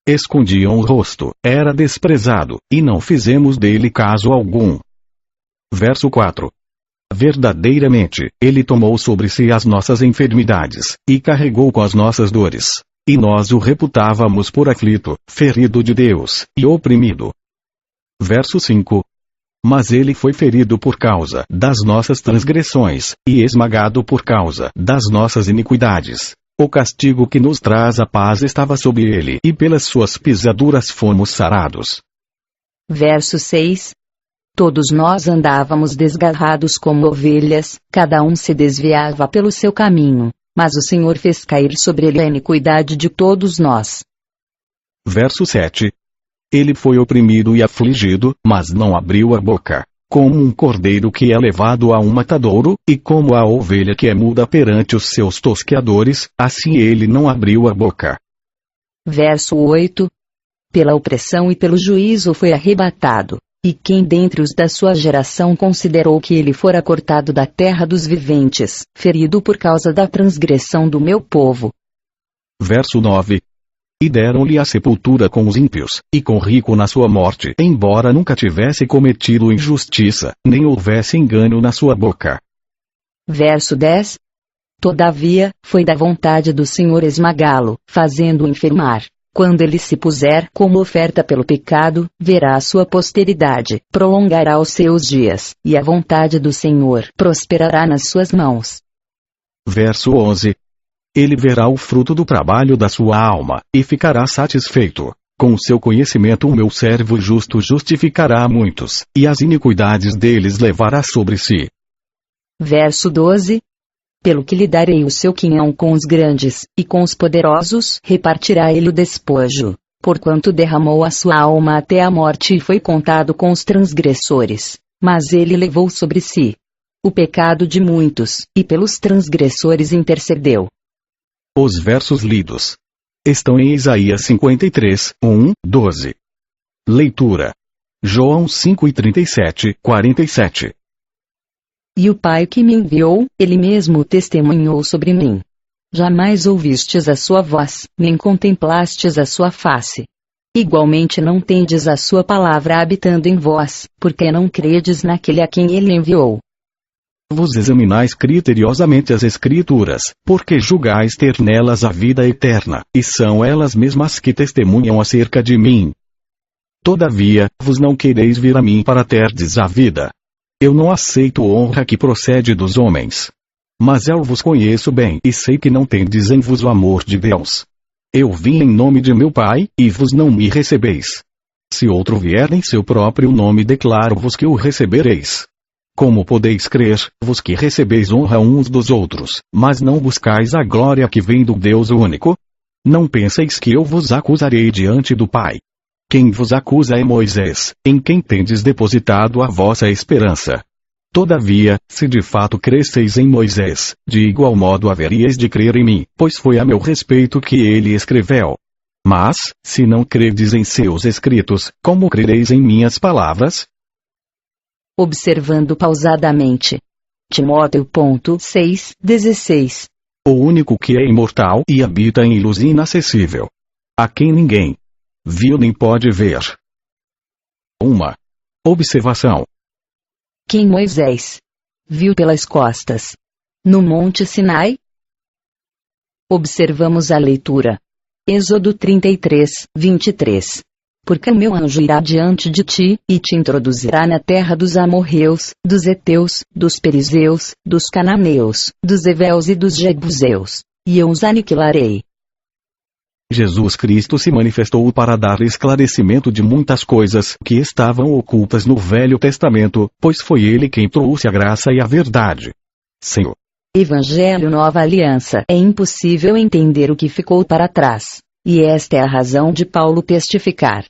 escondiam o rosto, era desprezado, e não fizemos dele caso algum. Verso 4. Verdadeiramente, ele tomou sobre si as nossas enfermidades, e carregou com as nossas dores. E nós o reputávamos por aflito, ferido de Deus, e oprimido. Verso 5. Mas ele foi ferido por causa das nossas transgressões, e esmagado por causa das nossas iniquidades. O castigo que nos traz a paz estava sobre ele, e pelas suas pisaduras fomos sarados. Verso 6. Todos nós andávamos desgarrados como ovelhas, cada um se desviava pelo seu caminho, mas o Senhor fez cair sobre ele a iniquidade de todos nós. Verso 7. Ele foi oprimido e afligido, mas não abriu a boca. Como um cordeiro que é levado a um matadouro, e como a ovelha que é muda perante os seus tosqueadores, assim ele não abriu a boca. Verso 8. Pela opressão e pelo juízo foi arrebatado. E quem dentre os da sua geração considerou que ele fora cortado da terra dos viventes, ferido por causa da transgressão do meu povo? Verso 9. E deram-lhe a sepultura com os ímpios, e com o rico na sua morte, embora nunca tivesse cometido injustiça, nem houvesse engano na sua boca. Verso 10. Todavia, foi da vontade do Senhor esmagá-lo, fazendo-o enfermar. Quando ele se puser como oferta pelo pecado, verá a sua posteridade, prolongará os seus dias, e a vontade do Senhor prosperará nas suas mãos. Verso 11. Ele verá o fruto do trabalho da sua alma, e ficará satisfeito. Com o seu conhecimento o meu servo justo justificará a muitos, e as iniquidades deles levará sobre si. Verso 12. Pelo que lhe darei o seu quinhão com os grandes, e com os poderosos repartirá ele o despojo, porquanto derramou a sua alma até a morte e foi contado com os transgressores. Mas ele levou sobre si o pecado de muitos, e pelos transgressores intercedeu. Os versos lidos estão em Isaías 53, 1, 12. Leitura. João 5:37, 47. E o Pai que me enviou, ele mesmo testemunhou sobre mim. Jamais ouvistes a sua voz, nem contemplastes a sua face. Igualmente não tendes a sua palavra habitando em vós, porque não credes naquele a quem ele enviou. Vos examinais criteriosamente as Escrituras, porque julgais ter nelas a vida eterna, e são elas mesmas que testemunham acerca de mim. Todavia, vos não quereis vir a mim para terdes a vida. Eu não aceito honra que procede dos homens. Mas eu vos conheço bem e sei que não tendes em vos o amor de Deus. Eu vim em nome de meu Pai, e vos não me recebeis. Se outro vier em seu próprio nome, declaro-vos que o recebereis. Como podeis crer, vos que recebeis honra uns dos outros, mas não buscais a glória que vem do Deus único? Não penseis que eu vos acusarei diante do Pai. Quem vos acusa é Moisés, em quem tendes depositado a vossa esperança. Todavia, se de fato cresceis em Moisés, de igual modo haveríeis de crer em mim, pois foi a meu respeito que ele escreveu. Mas, se não credes em seus escritos, como crereis em minhas palavras? Observando pausadamente. Timóteo. 6:16. O único que é imortal e habita em luz inacessível. A quem ninguém viu nem pode ver. Uma observação. Quem Moisés viu pelas costas no Monte Sinai? Observamos a leitura. Êxodo 33:23. Porque o meu anjo irá diante de ti, e te introduzirá na terra dos amorreus, dos heteus, dos perizeus, dos cananeus, dos heveus e dos jebuseus, e eu os aniquilarei. Jesus Cristo se manifestou para dar esclarecimento de muitas coisas que estavam ocultas no Velho Testamento, pois foi ele quem trouxe a graça e a verdade. Senhor. Evangelho Nova Aliança. É impossível entender o que ficou para trás. E esta é a razão de Paulo testificar.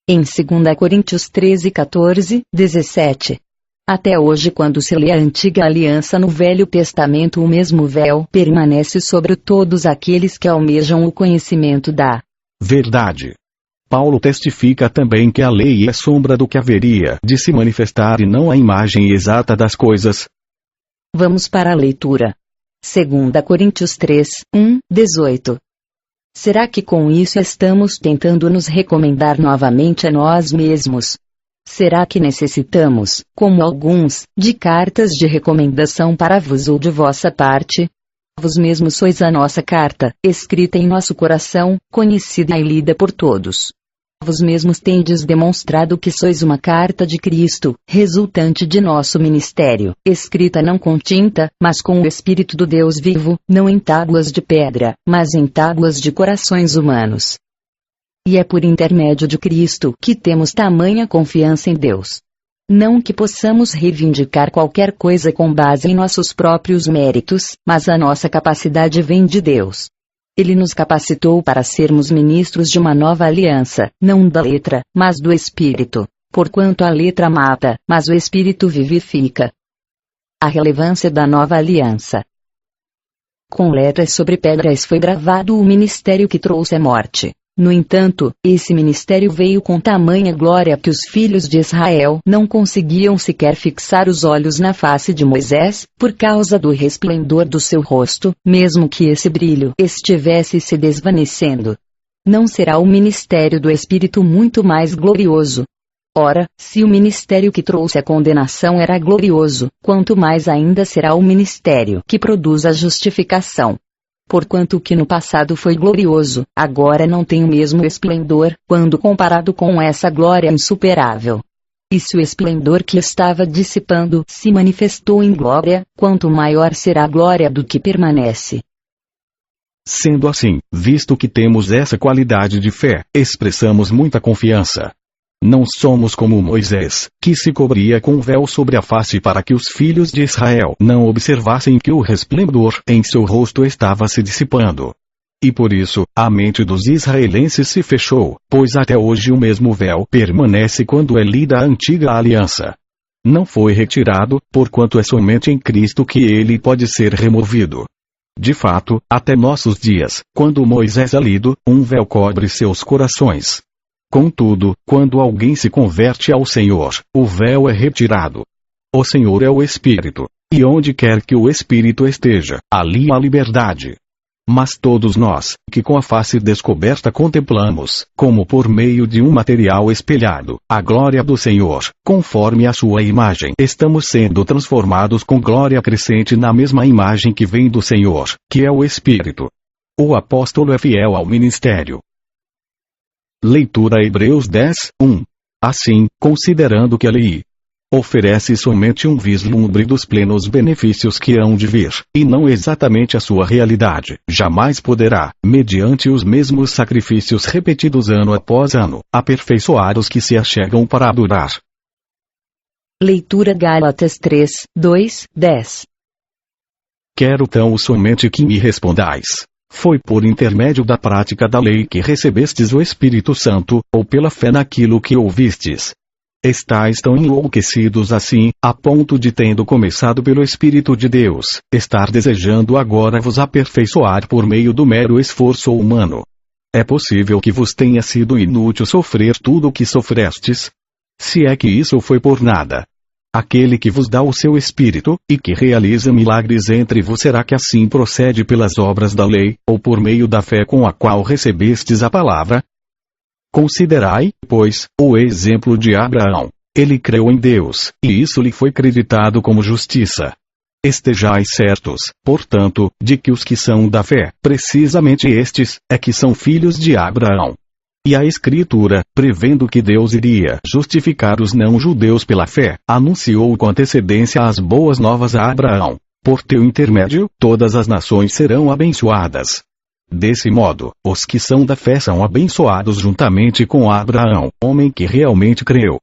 Em 2 Coríntios 13:14-17. Até hoje, quando se lê a antiga aliança no Velho Testamento, o mesmo véu permanece sobre todos aqueles que almejam o conhecimento da verdade. Paulo testifica também que a lei é sombra do que haveria de se manifestar e não a imagem exata das coisas. Vamos para a leitura. 2 Coríntios 3:18. Será que com isso estamos tentando nos recomendar novamente a nós mesmos? Será que necessitamos, como alguns, de cartas de recomendação para vos ou de vossa parte? Vós mesmos sois a nossa carta, escrita em nosso coração, conhecida e lida por todos. Vós mesmos tendes demonstrado que sois uma carta de Cristo, resultante de nosso ministério, escrita não com tinta, mas com o Espírito do Deus vivo, não em tábuas de pedra, mas em tábuas de corações humanos. E é por intermédio de Cristo que temos tamanha confiança em Deus. Não que possamos reivindicar qualquer coisa com base em nossos próprios méritos, mas a nossa capacidade vem de Deus. Ele nos capacitou para sermos ministros de uma nova aliança, não da letra, mas do Espírito. Porquanto a letra mata, mas o Espírito vivifica. A relevância da nova aliança. Com letras sobre pedras foi gravado o ministério que trouxe a morte. No entanto, esse ministério veio com tamanha glória que os filhos de Israel não conseguiam sequer fixar os olhos na face de Moisés, por causa do resplendor do seu rosto, mesmo que esse brilho estivesse se desvanecendo. Não será o ministério do Espírito muito mais glorioso? Ora, se o ministério que trouxe a condenação era glorioso, quanto mais ainda será o ministério que produz a justificação. Porquanto o que no passado foi glorioso, agora não tem o mesmo esplendor, quando comparado com essa glória insuperável. E se o esplendor que estava dissipando se manifestou em glória, quanto maior será a glória do que permanece. Sendo assim, visto que temos essa qualidade de fé, expressamos muita confiança. Não somos como Moisés, que se cobria com um véu sobre a face para que os filhos de Israel não observassem que o resplendor em seu rosto estava se dissipando. E por isso, a mente dos israelenses se fechou, pois até hoje o mesmo véu permanece quando é lida a antiga aliança. Não foi retirado, porquanto é somente em Cristo que ele pode ser removido. De fato, até nossos dias, quando Moisés é lido, um véu cobre seus corações. Contudo, quando alguém se converte ao Senhor, o véu é retirado. O Senhor é o Espírito. E onde quer que o Espírito esteja, ali há liberdade. Mas todos nós, que com a face descoberta contemplamos, como por meio de um material espelhado, a glória do Senhor, conforme a sua imagem, estamos sendo transformados com glória crescente na mesma imagem que vem do Senhor, que é o Espírito. O apóstolo é fiel ao ministério. Leitura Hebreus 10:1. Assim, considerando que a lei oferece somente um vislumbre dos plenos benefícios que hão de vir, e não exatamente a sua realidade, jamais poderá, mediante os mesmos sacrifícios repetidos ano após ano, aperfeiçoar os que se achegam para adorar. Leitura Gálatas 3, 2, 10. Quero tão somente que me respondais. Foi por intermédio da prática da lei que recebestes o Espírito Santo, ou pela fé naquilo que ouvistes? Estais tão enlouquecidos assim, a ponto de, tendo começado pelo Espírito de Deus, estar desejando agora vos aperfeiçoar por meio do mero esforço humano. É possível que vos tenha sido inútil sofrer tudo o que sofrestes? Se é que isso foi por nada. Aquele que vos dá o seu Espírito, e que realiza milagres entre vos, será que assim procede pelas obras da lei, ou por meio da fé com a qual recebestes a palavra? Considerai, pois, o exemplo de Abraão. Ele creu em Deus, e isso lhe foi creditado como justiça. Estejais certos, portanto, de que os que são da fé, precisamente estes, é que são filhos de Abraão. E a Escritura, prevendo que Deus iria justificar os não-judeus pela fé, anunciou com antecedência as boas novas a Abraão. Por teu intermédio, todas as nações serão abençoadas. Desse modo, os que são da fé são abençoados juntamente com Abraão, homem que realmente creu.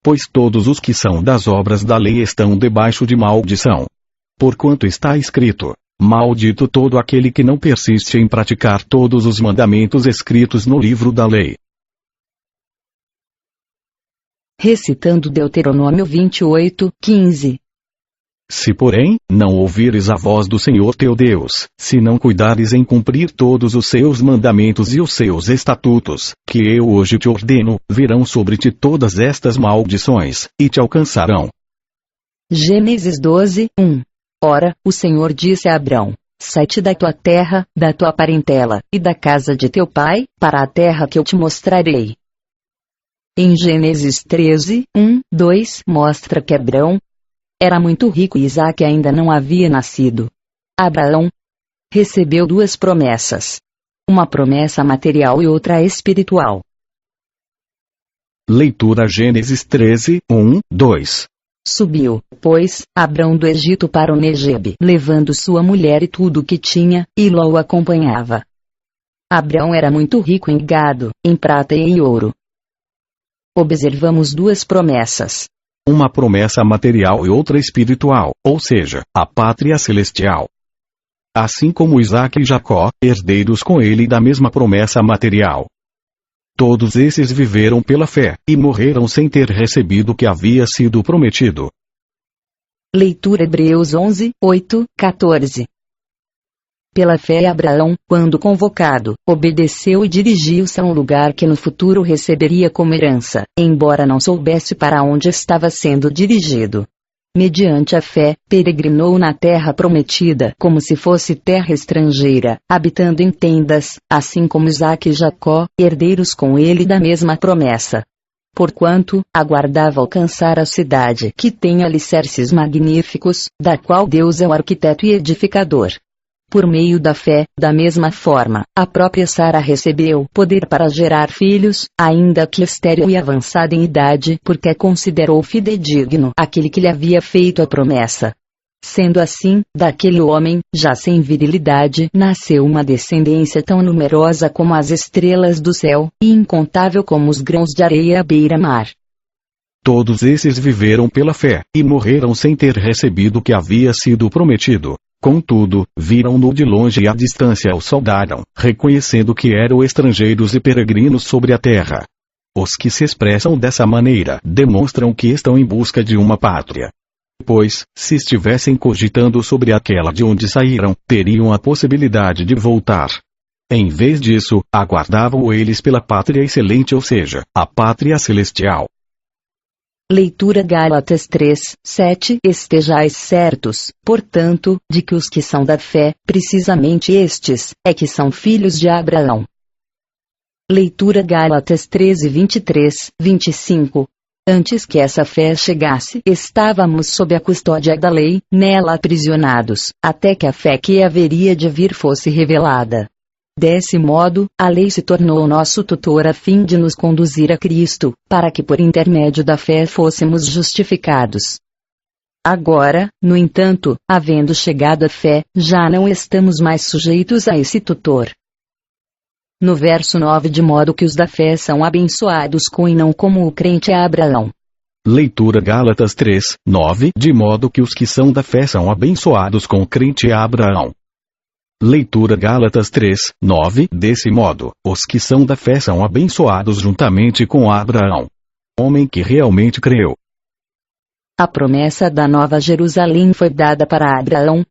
Pois todos os que são das obras da lei estão debaixo de maldição. Porquanto está escrito: maldito todo aquele que não persiste em praticar todos os mandamentos escritos no livro da lei. Recitando Deuteronômio 28, 15. Se porém, não ouvires a voz do Senhor teu Deus, se não cuidares em cumprir todos os seus mandamentos e os seus estatutos, que eu hoje te ordeno, virão sobre ti todas estas maldições, e te alcançarão. Gênesis 12, 1. Ora, o Senhor disse a Abrão: sai-te da tua terra, da tua parentela, e da casa de teu pai, para a terra que eu te mostrarei. Em Gênesis 13, 1, 2 mostra que Abrão era muito rico e Isaque ainda não havia nascido. Abraão recebeu duas promessas. Uma promessa material e outra espiritual. Leitura Gênesis 13, 1, 2. Subiu, pois, Abrão do Egito para o Negebe, levando sua mulher e tudo o que tinha, e Ló o acompanhava. Abrão era muito rico em gado, em prata e em ouro. Observamos duas promessas. Uma promessa material e outra espiritual, ou seja, a pátria celestial. Assim como Isaque e Jacó, herdeiros com ele da mesma promessa material. Todos esses viveram pela fé, e morreram sem ter recebido o que havia sido prometido. Leitura Hebreus 11, 8, 14. Pela fé Abraão, quando convocado, obedeceu e dirigiu-se a um lugar que no futuro receberia como herança, embora não soubesse para onde estava sendo dirigido. Mediante a fé, peregrinou na terra prometida como se fosse terra estrangeira, habitando em tendas, assim como Isaque e Jacó, herdeiros com ele da mesma promessa. Porquanto, aguardava alcançar a cidade que tem alicerces magníficos, da qual Deus é o arquiteto e edificador. Por meio da fé, da mesma forma, a própria Sara recebeu poder para gerar filhos, ainda que estéril e avançada em idade, porque considerou fidedigno aquele que lhe havia feito a promessa. Sendo assim, daquele homem, já sem virilidade, nasceu uma descendência tão numerosa como as estrelas do céu, e incontável como os grãos de areia à beira-mar. Todos esses viveram pela fé, e morreram sem ter recebido o que havia sido prometido. Contudo, viram-no de longe e à distância o saudaram, reconhecendo que eram estrangeiros e peregrinos sobre a terra. Os que se expressam dessa maneira demonstram que estão em busca de uma pátria. Pois, se estivessem cogitando sobre aquela de onde saíram, teriam a possibilidade de voltar. Em vez disso, aguardavam eles pela pátria excelente, ou seja, a pátria celestial. Leitura Gálatas 3, 7. Estejais certos, portanto, de que os que são da fé, precisamente estes, é que são filhos de Abraão. Leitura Gálatas 13, 23, 25. Antes que essa fé chegasse, estávamos sob a custódia da lei, nela aprisionados, até que a fé que haveria de vir fosse revelada. Desse modo, a lei se tornou nosso tutor a fim de nos conduzir a Cristo, para que por intermédio da fé fôssemos justificados. Agora, no entanto, havendo chegado a fé, já não estamos mais sujeitos a esse tutor. No verso 9, de modo que os da fé são abençoados com e não como o crente Abraão. Leitura Gálatas 3, 9. De modo que os que são da fé são abençoados com o crente Abraão. Leitura Gálatas 3, 9. Desse modo, os que são da fé são abençoados juntamente com Abraão, homem que realmente creu. A promessa da Nova Jerusalém foi dada para Abraão.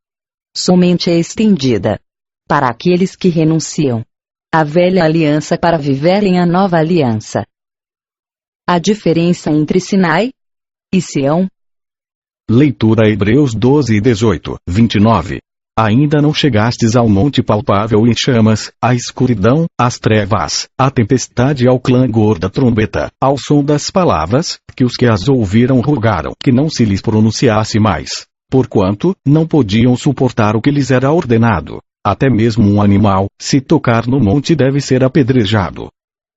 Somente é estendida para aqueles que renunciam à velha aliança para viverem a nova aliança. A diferença entre Sinai e Sião. Leitura Hebreus 12, 18, 29. Ainda não chegastes ao monte palpável em chamas, à escuridão, às trevas, à tempestade e ao clangor da trombeta, ao som das palavras, que os que as ouviram rogaram que não se lhes pronunciasse mais, porquanto não podiam suportar o que lhes era ordenado. Até mesmo um animal, se tocar no monte deve ser apedrejado.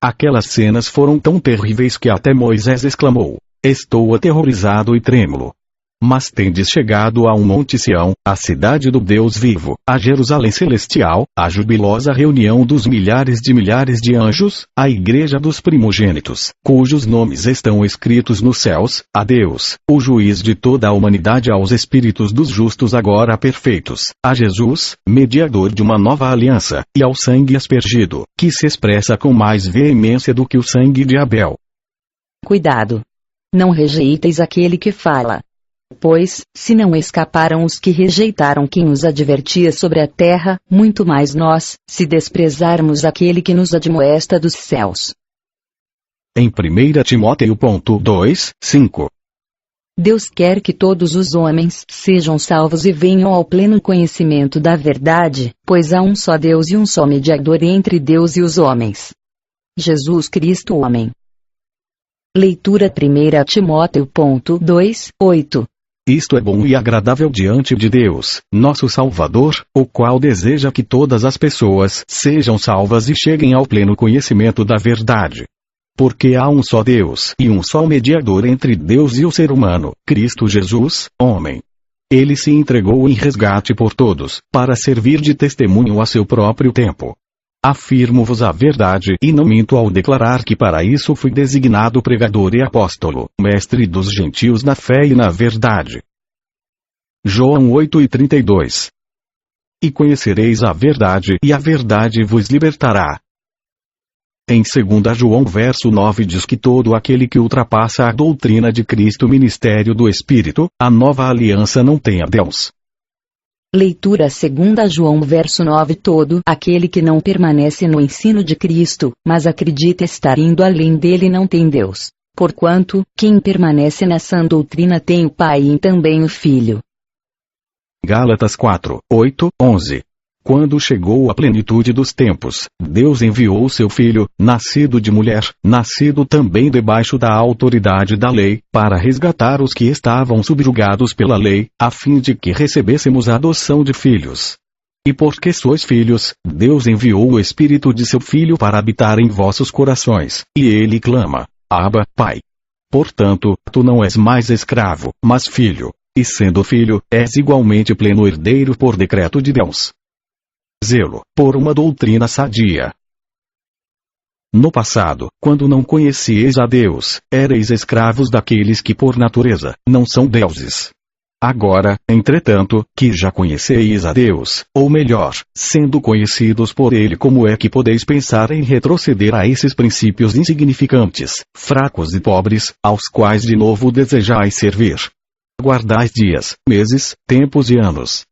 Aquelas cenas foram tão terríveis que até Moisés exclamou: estou aterrorizado e trêmulo. Mas tendes chegado ao Monte Sião, a cidade do Deus vivo, a Jerusalém celestial, a jubilosa reunião dos milhares de anjos, a igreja dos primogênitos, cujos nomes estão escritos nos céus, a Deus, o juiz de toda a humanidade, aos espíritos dos justos agora perfeitos, a Jesus, mediador de uma nova aliança, e ao sangue aspergido, que se expressa com mais veemência do que o sangue de Abel. Cuidado! Não rejeiteis aquele que fala. Pois, se não escaparam os que rejeitaram quem os advertia sobre a terra, muito mais nós, se desprezarmos aquele que nos admoesta dos céus. Em 1 Timóteo 2, 5. Deus quer que todos os homens sejam salvos e venham ao pleno conhecimento da verdade, pois há um só Deus e um só mediador entre Deus e os homens. Jesus Cristo homem. Leitura 1 Timóteo 2, 8. Isto é bom e agradável diante de Deus, nosso Salvador, o qual deseja que todas as pessoas sejam salvas e cheguem ao pleno conhecimento da verdade. Porque há um só Deus e um só mediador entre Deus e o ser humano, Cristo Jesus, homem. Ele se entregou em resgate por todos, para servir de testemunho a seu próprio tempo. Afirmo-vos a verdade e não minto ao declarar que para isso fui designado pregador e apóstolo, mestre dos gentios na fé e na verdade. João 8:32. E conhecereis a verdade e a verdade vos libertará. Em 2 João verso 9 diz que todo aquele que ultrapassa a doutrina de Cristo, ministério do Espírito, a nova aliança não tem a Deus. Leitura 2 João verso 9. Todo aquele que não permanece no ensino de Cristo, mas acredita estar indo além dele não tem Deus. Porquanto, quem permanece na sã doutrina tem o Pai e também o Filho. Gálatas 4, 8, 11. Quando chegou a plenitude dos tempos, Deus enviou seu Filho, nascido de mulher, nascido também debaixo da autoridade da lei, para resgatar os que estavam subjugados pela lei, a fim de que recebêssemos a adoção de filhos. E porque sois filhos, Deus enviou o Espírito de seu Filho para habitar em vossos corações, e ele clama: Abba, Pai. Portanto, tu não és mais escravo, mas filho, e sendo filho, és igualmente pleno herdeiro por decreto de Deus. Zelo por uma doutrina sadia. No passado, quando não conhecieis a Deus, éreis escravos daqueles que por natureza não são deuses. Agora, entretanto, que já conheceis a Deus, ou melhor, sendo conhecidos por Ele, como é que podeis pensar em retroceder a esses princípios insignificantes, fracos e pobres, aos quais de novo desejais servir? Guardais dias, meses, tempos e anos.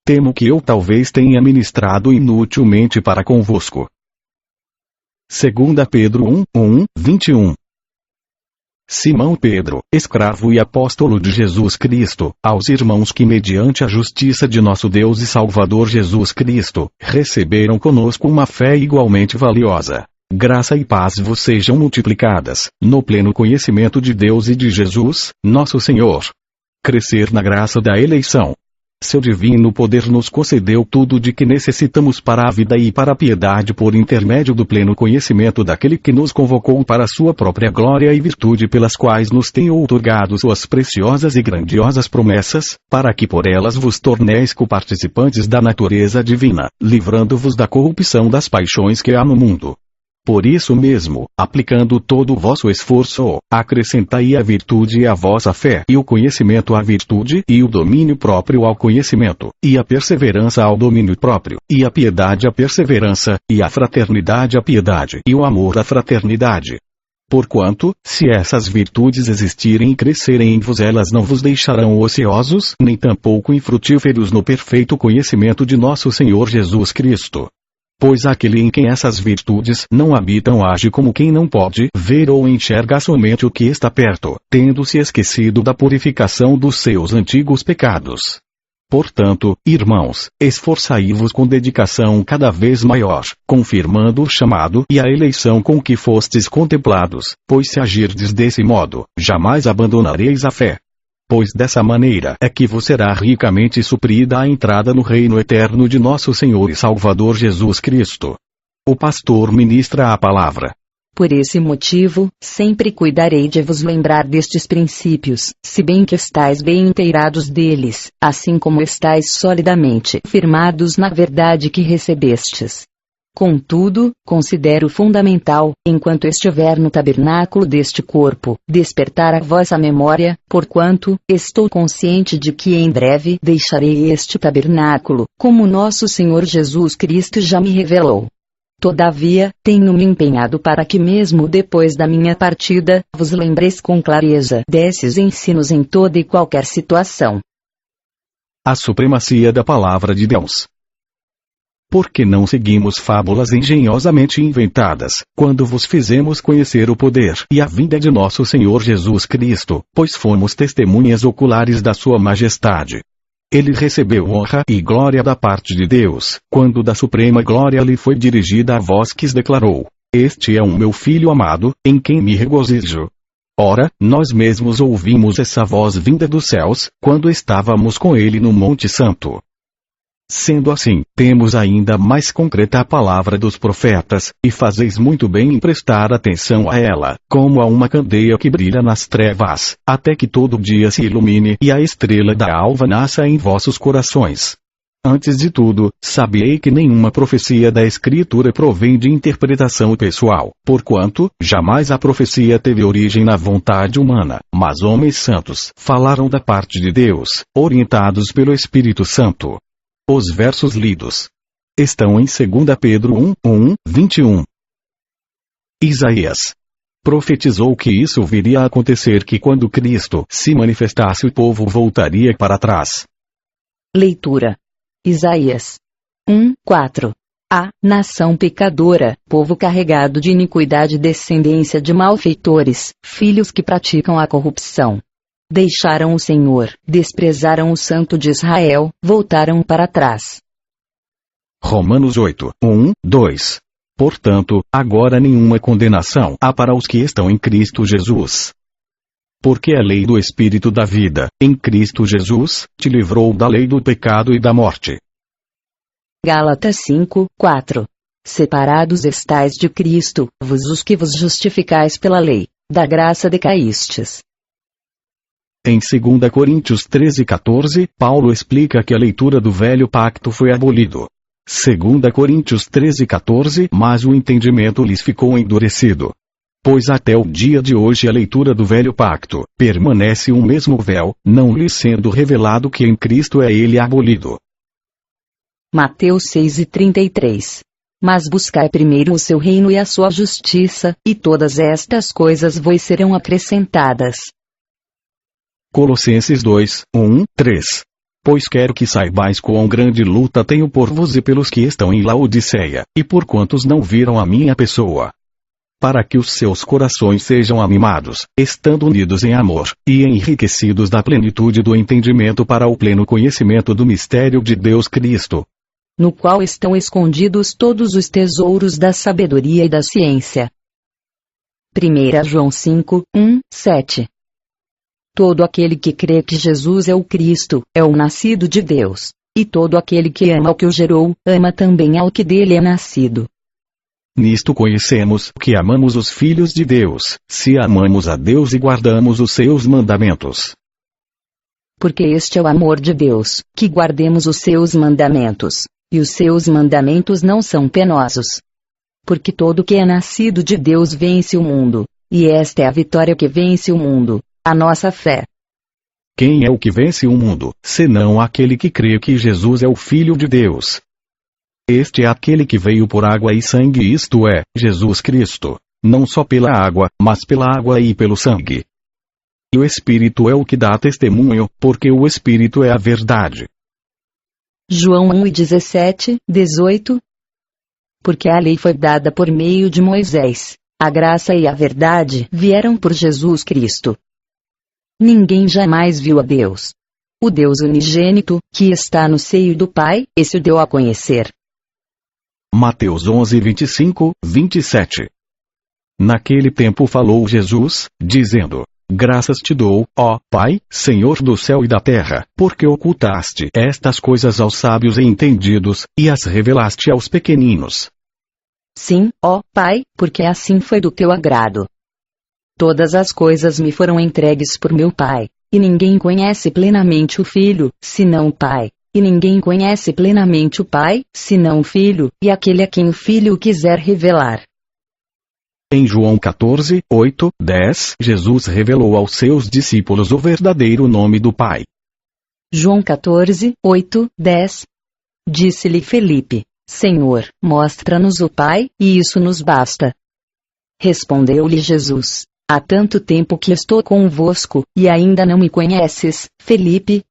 Temo que eu talvez tenha ministrado inutilmente para convosco. 2 Pedro 1, 21. Simão Pedro, escravo e apóstolo de Jesus Cristo, aos irmãos que mediante a justiça de nosso Deus e Salvador Jesus Cristo, receberam conosco uma fé igualmente valiosa. Graça e paz vos sejam multiplicadas, no pleno conhecimento de Deus e de Jesus, nosso Senhor. Crescer na graça da eleição. Seu divino poder nos concedeu tudo de que necessitamos para a vida e para a piedade por intermédio do pleno conhecimento daquele que nos convocou para a sua própria glória e virtude, pelas quais nos tem outorgado suas preciosas e grandiosas promessas, para que por elas vos torneis coparticipantes da natureza divina, livrando-vos da corrupção das paixões que há no mundo. Por isso mesmo, aplicando todo o vosso esforço, acrescentai a virtude à vossa fé, e o conhecimento à virtude, e o domínio próprio ao conhecimento, e a perseverança ao domínio próprio, e a piedade à perseverança, e a fraternidade à piedade, e o amor à fraternidade. Porquanto, se essas virtudes existirem e crescerem em vos, elas não vos deixarão ociosos, nem tampouco infrutíferos no perfeito conhecimento de nosso Senhor Jesus Cristo. Pois aquele em quem essas virtudes não habitam age como quem não pode ver ou enxerga somente o que está perto, tendo-se esquecido da purificação dos seus antigos pecados. Portanto, irmãos, esforçai-vos com dedicação cada vez maior, confirmando o chamado e a eleição com que fostes contemplados, pois se agirdes desse modo, jamais abandonareis a fé. Pois dessa maneira é que vos será ricamente suprida a entrada no reino eterno de nosso Senhor e Salvador Jesus Cristo. O pastor ministra a palavra. Por esse motivo, sempre cuidarei de vos lembrar destes princípios, se bem que estáis bem inteirados deles, assim como estáis solidamente firmados na verdade que recebestes. Contudo, considero fundamental, enquanto estiver no tabernáculo deste corpo, despertar a vossa memória, porquanto, estou consciente de que em breve deixarei este tabernáculo, como nosso Senhor Jesus Cristo já me revelou. Todavia, tenho-me empenhado para que mesmo depois da minha partida, vos lembreis com clareza desses ensinos em toda e qualquer situação. A supremacia da palavra de Deus. Porque não seguimos fábulas engenhosamente inventadas, quando vos fizemos conhecer o poder e a vinda de nosso Senhor Jesus Cristo, pois fomos testemunhas oculares da sua majestade. Ele recebeu honra e glória da parte de Deus, quando da suprema glória lhe foi dirigida a voz que declarou: Este é o meu Filho amado, em quem me regozijo. Ora, nós mesmos ouvimos essa voz vinda dos céus, quando estávamos com ele no Monte Santo. Sendo assim, temos ainda mais concreta a palavra dos profetas, e fazeis muito bem em prestar atenção a ela, como a uma candeia que brilha nas trevas, até que todo dia se ilumine e a estrela da alva nasça em vossos corações. Antes de tudo, sabei que nenhuma profecia da Escritura provém de interpretação pessoal, porquanto, jamais a profecia teve origem na vontade humana, mas homens santos falaram da parte de Deus, orientados pelo Espírito Santo. Os versos lidos estão em 2 Pedro 1:21. Isaías profetizou que isso viria a acontecer, que quando Cristo se manifestasse o povo voltaria para trás. Leitura. Isaías 1:4. A nação pecadora, povo carregado de iniquidade, descendência de malfeitores, filhos que praticam a corrupção. Deixaram o Senhor, desprezaram o Santo de Israel, voltaram para trás. Romanos 8:2. Portanto, agora nenhuma condenação há para os que estão em Cristo Jesus. Porque a lei do Espírito da vida, em Cristo Jesus, te livrou da lei do pecado e da morte. Gálatas 5:4. Separados estais de Cristo, vós os que vos justificais pela lei, da graça decaístes. Em 2 Coríntios 13:14, Paulo explica que a leitura do Velho Pacto foi abolido. 2 Coríntios 13:14, mas o entendimento lhes ficou endurecido. Pois até o dia de hoje a leitura do Velho Pacto permanece um mesmo véu, não lhes sendo revelado que em Cristo é ele abolido. Mateus 6:33. Mas buscai primeiro o seu reino e a sua justiça, e todas estas coisas vos serão acrescentadas. Colossenses 2:3. Pois quero que saibais quão grande luta tenho por vos e pelos que estão em Laodiceia, e por quantos não viram a minha pessoa. Para que os seus corações sejam animados, estando unidos em amor, e enriquecidos da plenitude do entendimento para o pleno conhecimento do mistério de Deus Cristo, no qual estão escondidos todos os tesouros da sabedoria e da ciência. 1 João 5:7. Todo aquele que crê que Jesus é o Cristo, é o nascido de Deus. E todo aquele que ama ao que o gerou, ama também ao que dele é nascido. Nisto conhecemos que amamos os filhos de Deus, se amamos a Deus e guardamos os seus mandamentos. Porque este é o amor de Deus, que guardemos os seus mandamentos. E os seus mandamentos não são penosos. Porque todo que é nascido de Deus vence o mundo. E esta é a vitória que vence o mundo, a nossa fé. Quem é o que vence o mundo, senão aquele que crê que Jesus é o Filho de Deus? Este é aquele que veio por água e sangue, isto é, Jesus Cristo, não só pela água, mas pela água e pelo sangue. E o Espírito é o que dá testemunho, porque o Espírito é a verdade. João 1:17, 18. Porque a lei foi dada por meio de Moisés, a graça e a verdade vieram por Jesus Cristo. Ninguém jamais viu a Deus. O Deus unigênito, que está no seio do Pai, esse o deu a conhecer. Mateus 11:25, 27. Naquele tempo falou Jesus, dizendo: Graças te dou, ó Pai, Senhor do céu e da terra, porque ocultaste estas coisas aos sábios e entendidos, e as revelaste aos pequeninos. Sim, ó Pai, porque assim foi do teu agrado. Todas as coisas me foram entregues por meu Pai, e ninguém conhece plenamente o Filho, senão o Pai, e ninguém conhece plenamente o Pai, senão o Filho, e aquele a quem o Filho quiser revelar. Em João 14, 8, 10, Jesus revelou aos seus discípulos o verdadeiro nome do Pai. João 14, 8, 10. Disse-lhe Felipe: Senhor, mostra-nos o Pai, e isso nos basta. Respondeu-lhe Jesus: Há tanto tempo que estou convosco, e ainda não me conheces, Felipe?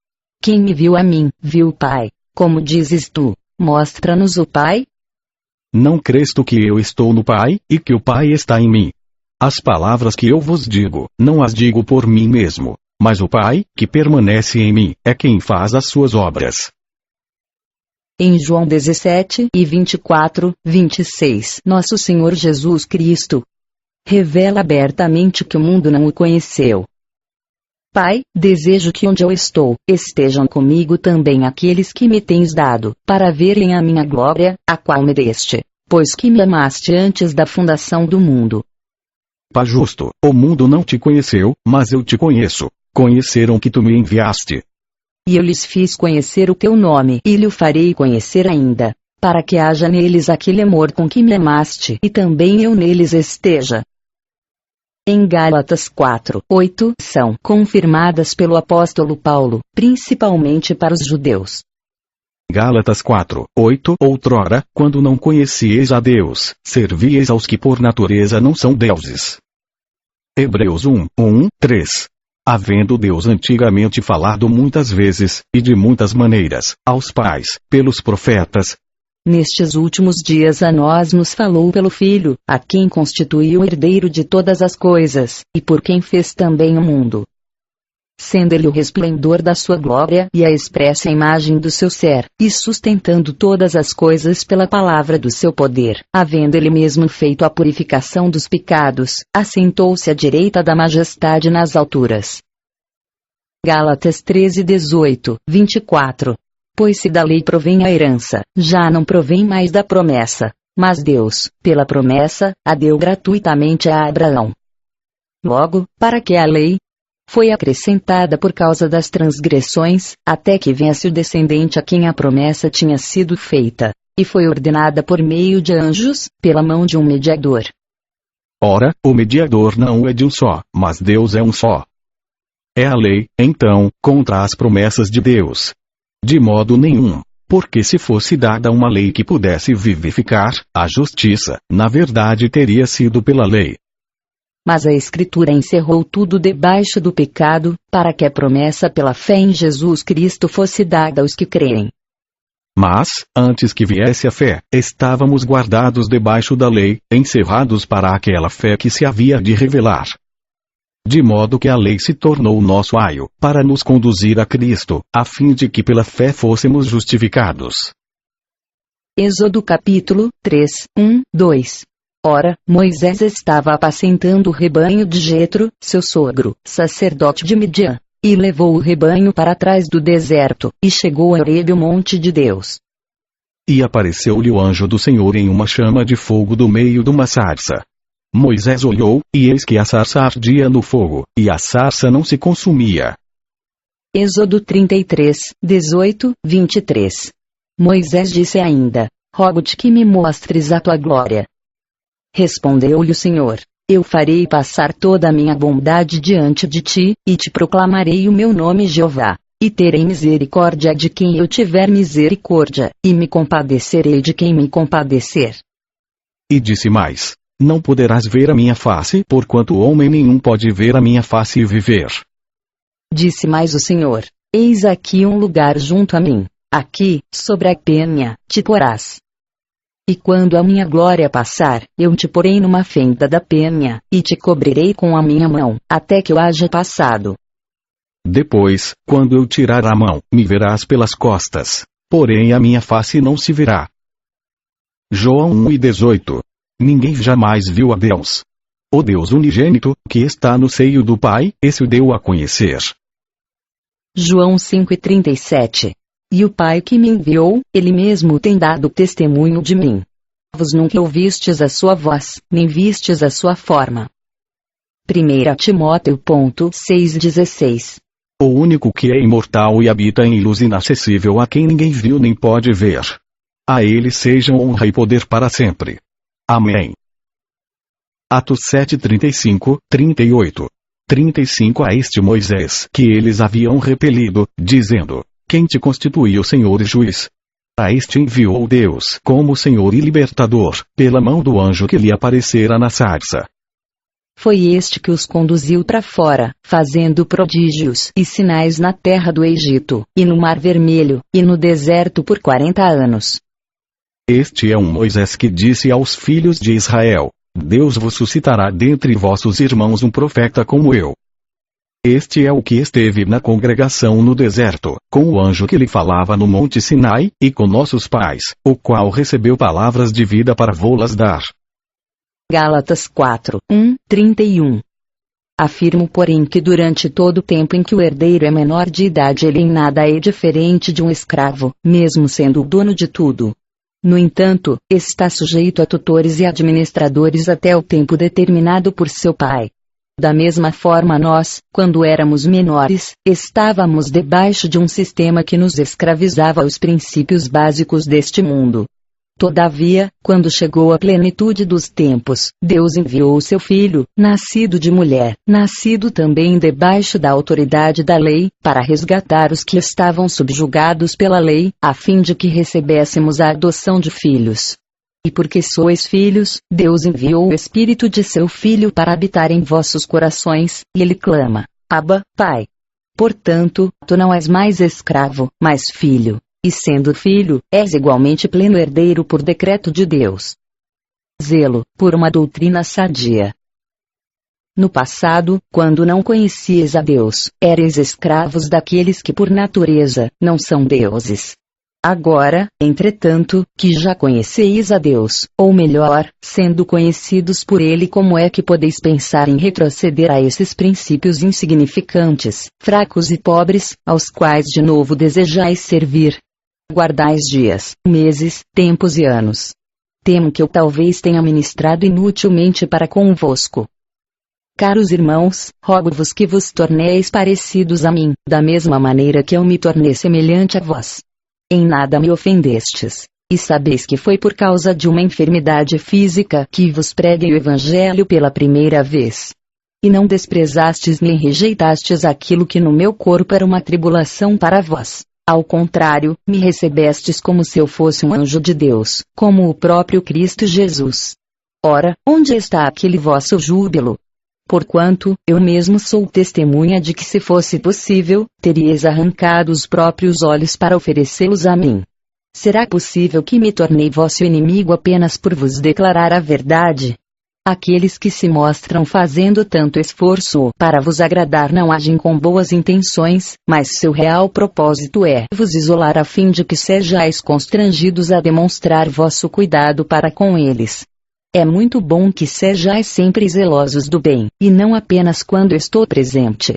Quem me viu a mim, viu o Pai. Como dizes tu, mostra-nos o Pai? Não crês tu que eu estou no Pai, e que o Pai está em mim? As palavras que eu vos digo, não as digo por mim mesmo, mas o Pai, que permanece em mim, é quem faz as suas obras. Em João 17 e 24, 26, Nosso Senhor Jesus Cristo revela abertamente que o mundo não o conheceu. Pai, desejo que onde eu estou, estejam comigo também aqueles que me tens dado, para verem a minha glória, a qual me deste, pois que me amaste antes da fundação do mundo. Pai justo, o mundo não te conheceu, mas eu te conheço. Conheceram que tu me enviaste. E eu lhes fiz conhecer o teu nome, e lhe o farei conhecer ainda, para que haja neles aquele amor com que me amaste, e também eu neles esteja. Em Gálatas 4, 8 são confirmadas pelo apóstolo Paulo, principalmente para os judeus. Gálatas 4, 8. Outrora, quando não conhecieis a Deus, servíeis aos que por natureza não são deuses. Hebreus 1, 3. Havendo Deus antigamente falado muitas vezes, e de muitas maneiras, aos pais, pelos profetas, nestes últimos dias a nós nos falou pelo Filho, a quem constituiu herdeiro de todas as coisas, e por quem fez também o mundo. Sendo ele o resplendor da sua glória e a expressa imagem do seu ser, e sustentando todas as coisas pela palavra do seu poder, havendo ele mesmo feito a purificação dos pecados, assentou-se à direita da majestade nas alturas. Gálatas 13, 18, 24. Pois se da lei provém a herança, já não provém mais da promessa, mas Deus, pela promessa, a deu gratuitamente a Abraão. Logo, para que a lei foi acrescentada por causa das transgressões, até que viesse o descendente a quem a promessa tinha sido feita, e foi ordenada por meio de anjos, pela mão de um mediador. Ora, o mediador não é de um só, mas Deus é um só. É a lei, então, contra as promessas de Deus? De modo nenhum, porque se fosse dada uma lei que pudesse vivificar, a justiça, na verdade teria sido pela lei. Mas a Escritura encerrou tudo debaixo do pecado, para que a promessa pela fé em Jesus Cristo fosse dada aos que creem. Mas, antes que viesse a fé, estávamos guardados debaixo da lei, encerrados para aquela fé que se havia de revelar. De modo que a lei se tornou nosso aio, para nos conduzir a Cristo, a fim de que pela fé fôssemos justificados. Êxodo capítulo 3, 2. Ora, Moisés estava apacentando o rebanho de Jetro, seu sogro, sacerdote de Midian, e levou o rebanho para trás do deserto, e chegou a Horebe, o monte de Deus. E apareceu-lhe o anjo do Senhor em uma chama de fogo do meio de uma sarça. Moisés olhou, e eis que a sarça ardia no fogo, e a sarça não se consumia. Êxodo 33, 18, 23. Moisés disse ainda: Rogo-te que me mostres a tua glória. Respondeu-lhe o Senhor: eu farei passar toda a minha bondade diante de ti, e te proclamarei o meu nome Jeová. E terei misericórdia de quem eu tiver misericórdia, e me compadecerei de quem me compadecer. E disse mais: não poderás ver a minha face, porquanto homem nenhum pode ver a minha face e viver. Disse mais o Senhor: eis aqui um lugar junto a mim. Aqui, sobre a penha, te porás. E quando a minha glória passar, eu te porei numa fenda da penha, e te cobrirei com a minha mão, até que eu haja passado. Depois, quando eu tirar a mão, me verás pelas costas, porém a minha face não se verá. João 1:18. Ninguém jamais viu a Deus. O Deus unigênito, que está no seio do Pai, esse o deu a conhecer. João 5:37. E o Pai que me enviou, ele mesmo tem dado testemunho de mim. Vos nunca ouvistes a sua voz, nem vistes a sua forma. 1 Timóteo 6:16. O único que é imortal e habita em luz inacessível a quem ninguém viu nem pode ver. A ele sejam honra e poder para sempre. Amém. Atos 7:35, 38. 35 A este Moisés que eles haviam repelido, dizendo: quem te constituiu Senhor e juiz? A este enviou Deus como Senhor e libertador, pela mão do anjo que lhe aparecera na sarça. Foi este que os conduziu para fora, fazendo prodígios e sinais na terra do Egito, e no Mar Vermelho, e no deserto por 40 anos. Este é um Moisés que disse aos filhos de Israel: Deus vos suscitará dentre vossos irmãos um profeta como eu. Este é o que esteve na congregação no deserto, com o anjo que lhe falava no monte Sinai, e com nossos pais, o qual recebeu palavras de vida para vô-las dar. Gálatas 4:31. Afirmo, porém, que durante todo o tempo em que o herdeiro é menor de idade ele em nada é diferente de um escravo, mesmo sendo o dono de tudo. No entanto, está sujeito a tutores e administradores até o tempo determinado por seu pai. Da mesma forma nós, quando éramos menores, estávamos debaixo de um sistema que nos escravizava aos princípios básicos deste mundo. Todavia, quando chegou a plenitude dos tempos, Deus enviou seu Filho, nascido de mulher, nascido também debaixo da autoridade da lei, para resgatar os que estavam subjugados pela lei, a fim de que recebêssemos a adoção de filhos. E porque sois filhos, Deus enviou o Espírito de seu Filho para habitar em vossos corações, e ele clama: Abba, Pai. Portanto, tu não és mais escravo, mas filho. E sendo filho, és igualmente pleno herdeiro por decreto de Deus. Zelo, por uma doutrina sadia. No passado, quando não conhecias a Deus, eres escravos daqueles que por natureza, não são deuses. Agora, entretanto, que já conheceis a Deus, ou melhor, sendo conhecidos por Ele, como é que podeis pensar em retroceder a esses princípios insignificantes, fracos e pobres, aos quais de novo desejais servir? Guardais dias, meses, tempos e anos. Temo que eu talvez tenha ministrado inutilmente para convosco. Caros irmãos, rogo-vos que vos torneis parecidos a mim, da mesma maneira que eu me tornei semelhante a vós. Em nada me ofendestes, e sabeis que foi por causa de uma enfermidade física que vos preguei o Evangelho pela primeira vez. E não desprezastes nem rejeitastes aquilo que no meu corpo era uma tribulação para vós. Ao contrário, me recebestes como se eu fosse um anjo de Deus, como o próprio Cristo Jesus. Ora, onde está aquele vosso júbilo? Porquanto, eu mesmo sou testemunha de que se fosse possível, teríeis arrancado os próprios olhos para oferecê-los a mim. Será possível que me tornei vosso inimigo apenas por vos declarar a verdade? Aqueles que se mostram fazendo tanto esforço para vos agradar não agem com boas intenções, mas seu real propósito é vos isolar a fim de que sejais constrangidos a demonstrar vosso cuidado para com eles. É muito bom que sejais sempre zelosos do bem, e não apenas quando estou presente.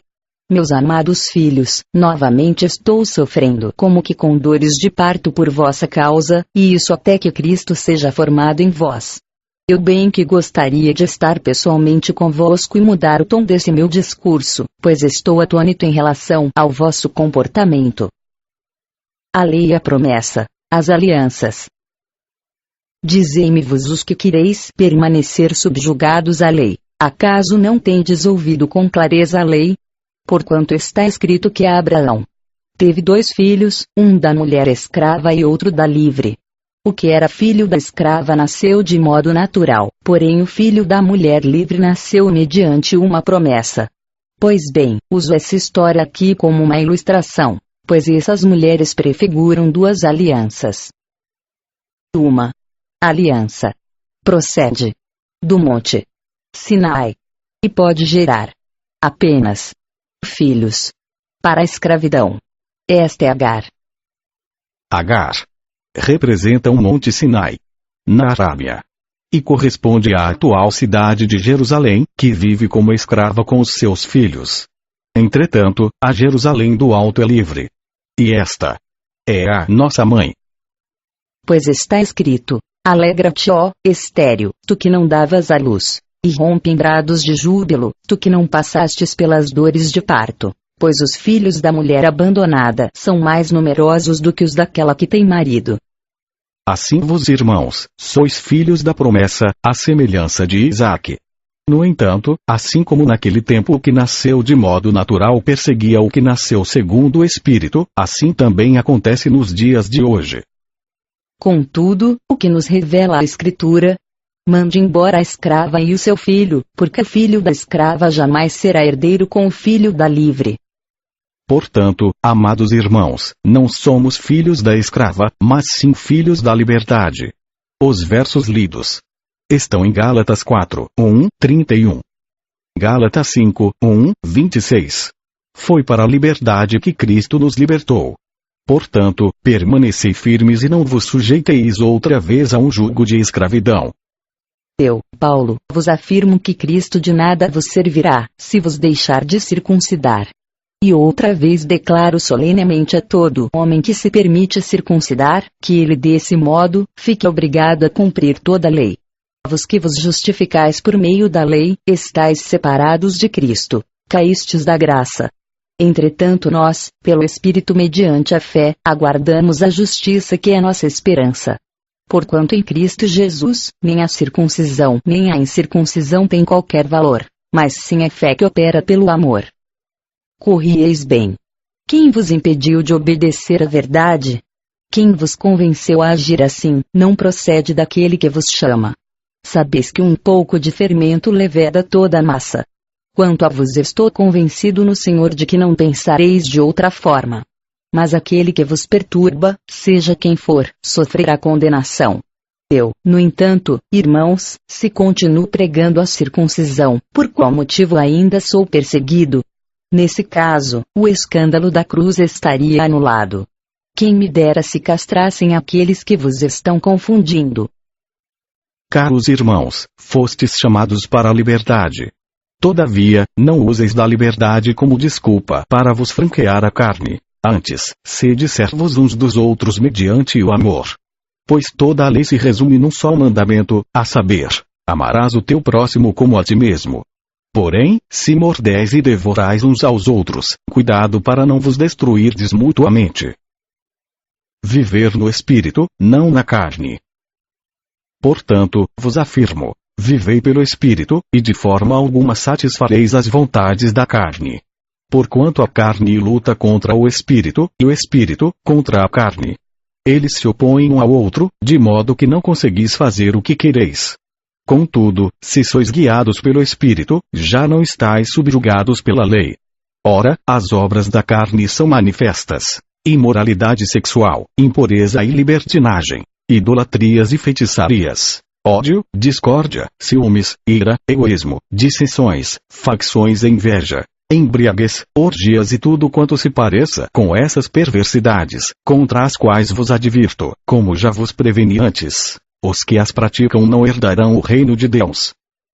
Meus amados filhos, novamente estou sofrendo como que com dores de parto por vossa causa, e isso até que Cristo seja formado em vós. Eu bem que gostaria de estar pessoalmente convosco e mudar o tom desse meu discurso, pois estou atônito em relação ao vosso comportamento. A lei e a promessa, as alianças. Dizei-me-vos os que quereis permanecer subjugados à lei, acaso não tendes ouvido com clareza a lei? Porquanto está escrito que Abraão teve 2 filhos, um da mulher escrava e outro da livre. O que era filho da escrava nasceu de modo natural, porém o filho da mulher livre nasceu mediante uma promessa. Pois bem, uso essa história aqui como uma ilustração, pois essas mulheres prefiguram 2 alianças. Uma aliança procede do monte Sinai e pode gerar apenas filhos para a escravidão. Esta é Agar. Agar representa o Monte Sinai, na Arábia, e corresponde à atual cidade de Jerusalém, que vive como escrava com os seus filhos. Entretanto, a Jerusalém do Alto é livre. E esta é a nossa mãe. Pois está escrito: alegra-te, ó estéril, tu que não davas à luz, e rompe em brados de júbilo, tu que não passastes pelas dores de parto, pois os filhos da mulher abandonada são mais numerosos do que os daquela que tem marido. Assim vos, irmãos, sois filhos da promessa, à semelhança de Isaque. No entanto, assim como naquele tempo o que nasceu de modo natural perseguia o que nasceu segundo o Espírito, assim também acontece nos dias de hoje. Contudo, o que nos revela a Escritura? Mande embora a escrava e o seu filho, porque o filho da escrava jamais será herdeiro com o filho da livre. Portanto, amados irmãos, não somos filhos da escrava, mas sim filhos da liberdade. Os versos lidos estão em Gálatas 4, 1, 31. Gálatas 5, 1, 26. Foi para a liberdade que Cristo nos libertou. Portanto, permanecei firmes e não vos sujeiteis outra vez a um jugo de escravidão. Eu, Paulo, vos afirmo que Cristo de nada vos servirá, se vos deixar de circuncidar. E outra vez declaro solenemente a todo homem que se permite circuncidar, que ele desse modo, fique obrigado a cumprir toda a lei. Vos que vos justificais por meio da lei, estáis separados de Cristo, caístes da graça. Entretanto nós, pelo Espírito mediante a fé, aguardamos a justiça que é nossa esperança. Porquanto em Cristo Jesus, nem a circuncisão nem a incircuncisão tem qualquer valor, mas sim a fé que opera pelo amor. Corrieis bem. Quem vos impediu de obedecer à verdade? Quem vos convenceu a agir assim, não procede daquele que vos chama. Sabeis que um pouco de fermento leveda toda a massa. Quanto a vos, estou convencido no Senhor de que não pensareis de outra forma. Mas aquele que vos perturba, seja quem for, sofrerá condenação. Eu, no entanto, irmãos, se continuo pregando a circuncisão, por qual motivo ainda sou perseguido? Nesse caso, o escândalo da cruz estaria anulado. Quem me dera se castrassem aqueles que vos estão confundindo. Caros irmãos, fostes chamados para a liberdade. Todavia, não useis da liberdade como desculpa para vos franquear a carne. Antes, sede servos uns dos outros mediante o amor. Pois toda a lei se resume num só mandamento, a saber: amarás o teu próximo como a ti mesmo. Porém, se mordeis e devorais uns aos outros, cuidado para não vos destruirdes mutuamente. Viver no Espírito, não na carne. Portanto, vos afirmo, vivei pelo Espírito, e de forma alguma satisfareis as vontades da carne. Porquanto a carne luta contra o Espírito, e o Espírito, contra a carne. Eles se opõem um ao outro, de modo que não conseguis fazer o que quereis. Contudo, se sois guiados pelo Espírito, já não estáis subjugados pela lei. Ora, as obras da carne são manifestas: imoralidade sexual, impureza e libertinagem, idolatrias e feitiçarias, ódio, discórdia, ciúmes, ira, egoísmo, dissensões, facções e inveja, embriaguez, orgias e tudo quanto se pareça com essas perversidades, contra as quais vos advirto, como já vos preveni antes. Os que as praticam não herdarão o reino de Deus.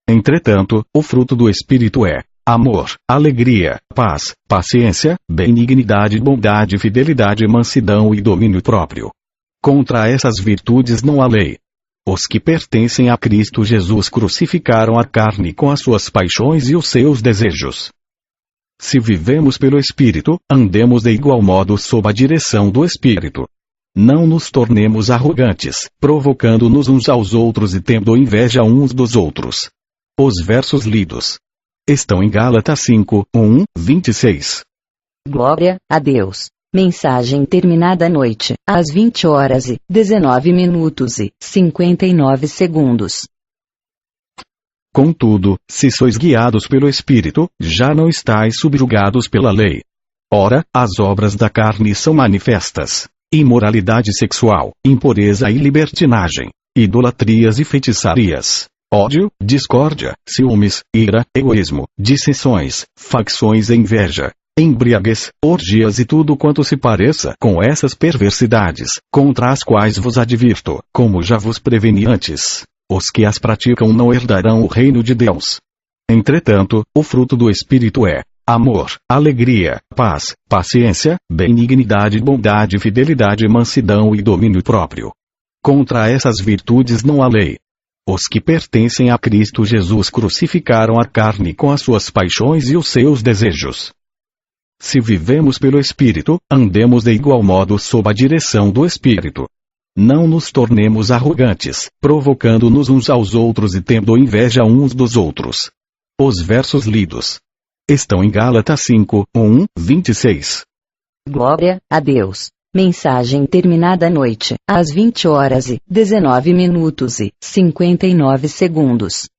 Entretanto, o fruto do Espírito é amor, alegria, paz, paciência, benignidade, bondade, fidelidade, mansidão e domínio próprio. Contra essas virtudes não há lei. Os que pertencem a Cristo Jesus crucificaram a carne com as suas paixões e os seus desejos. Se vivemos pelo Espírito, andemos de igual modo sob a direção do Espírito. Não nos tornemos arrogantes, provocando-nos uns aos outros e tendo inveja uns dos outros. Os versos lidos estão em Gálatas 5, 26. Glória a Deus. Mensagem terminada à noite, às 20h19 e 59 segundos. Contudo, se sois guiados pelo Espírito, já não estáis subjugados pela lei. Ora, as obras da carne são manifestas: imoralidade sexual, impureza e libertinagem, idolatrias e feitiçarias, ódio, discórdia, ciúmes, ira, egoísmo, dissensões, facções e inveja, embriaguez, orgias e tudo quanto se pareça com essas perversidades, contra as quais vos advirto, como já vos preveni antes. Os que as praticam não herdarão o reino de Deus. Entretanto, o fruto do Espírito é amor, alegria, paz, paciência, benignidade, bondade, fidelidade, mansidão e domínio próprio. Contra essas virtudes não há lei. Os que pertencem a Cristo Jesus crucificaram a carne com as suas paixões e os seus desejos. Se vivemos pelo Espírito, andemos de igual modo sob a direção do Espírito. Não nos tornemos arrogantes, provocando-nos uns aos outros e tendo inveja uns dos outros. Os versos lidos estão em Gálatas 5, 26. Glória a Deus. Mensagem terminada à noite, às 20h19 e 59 segundos.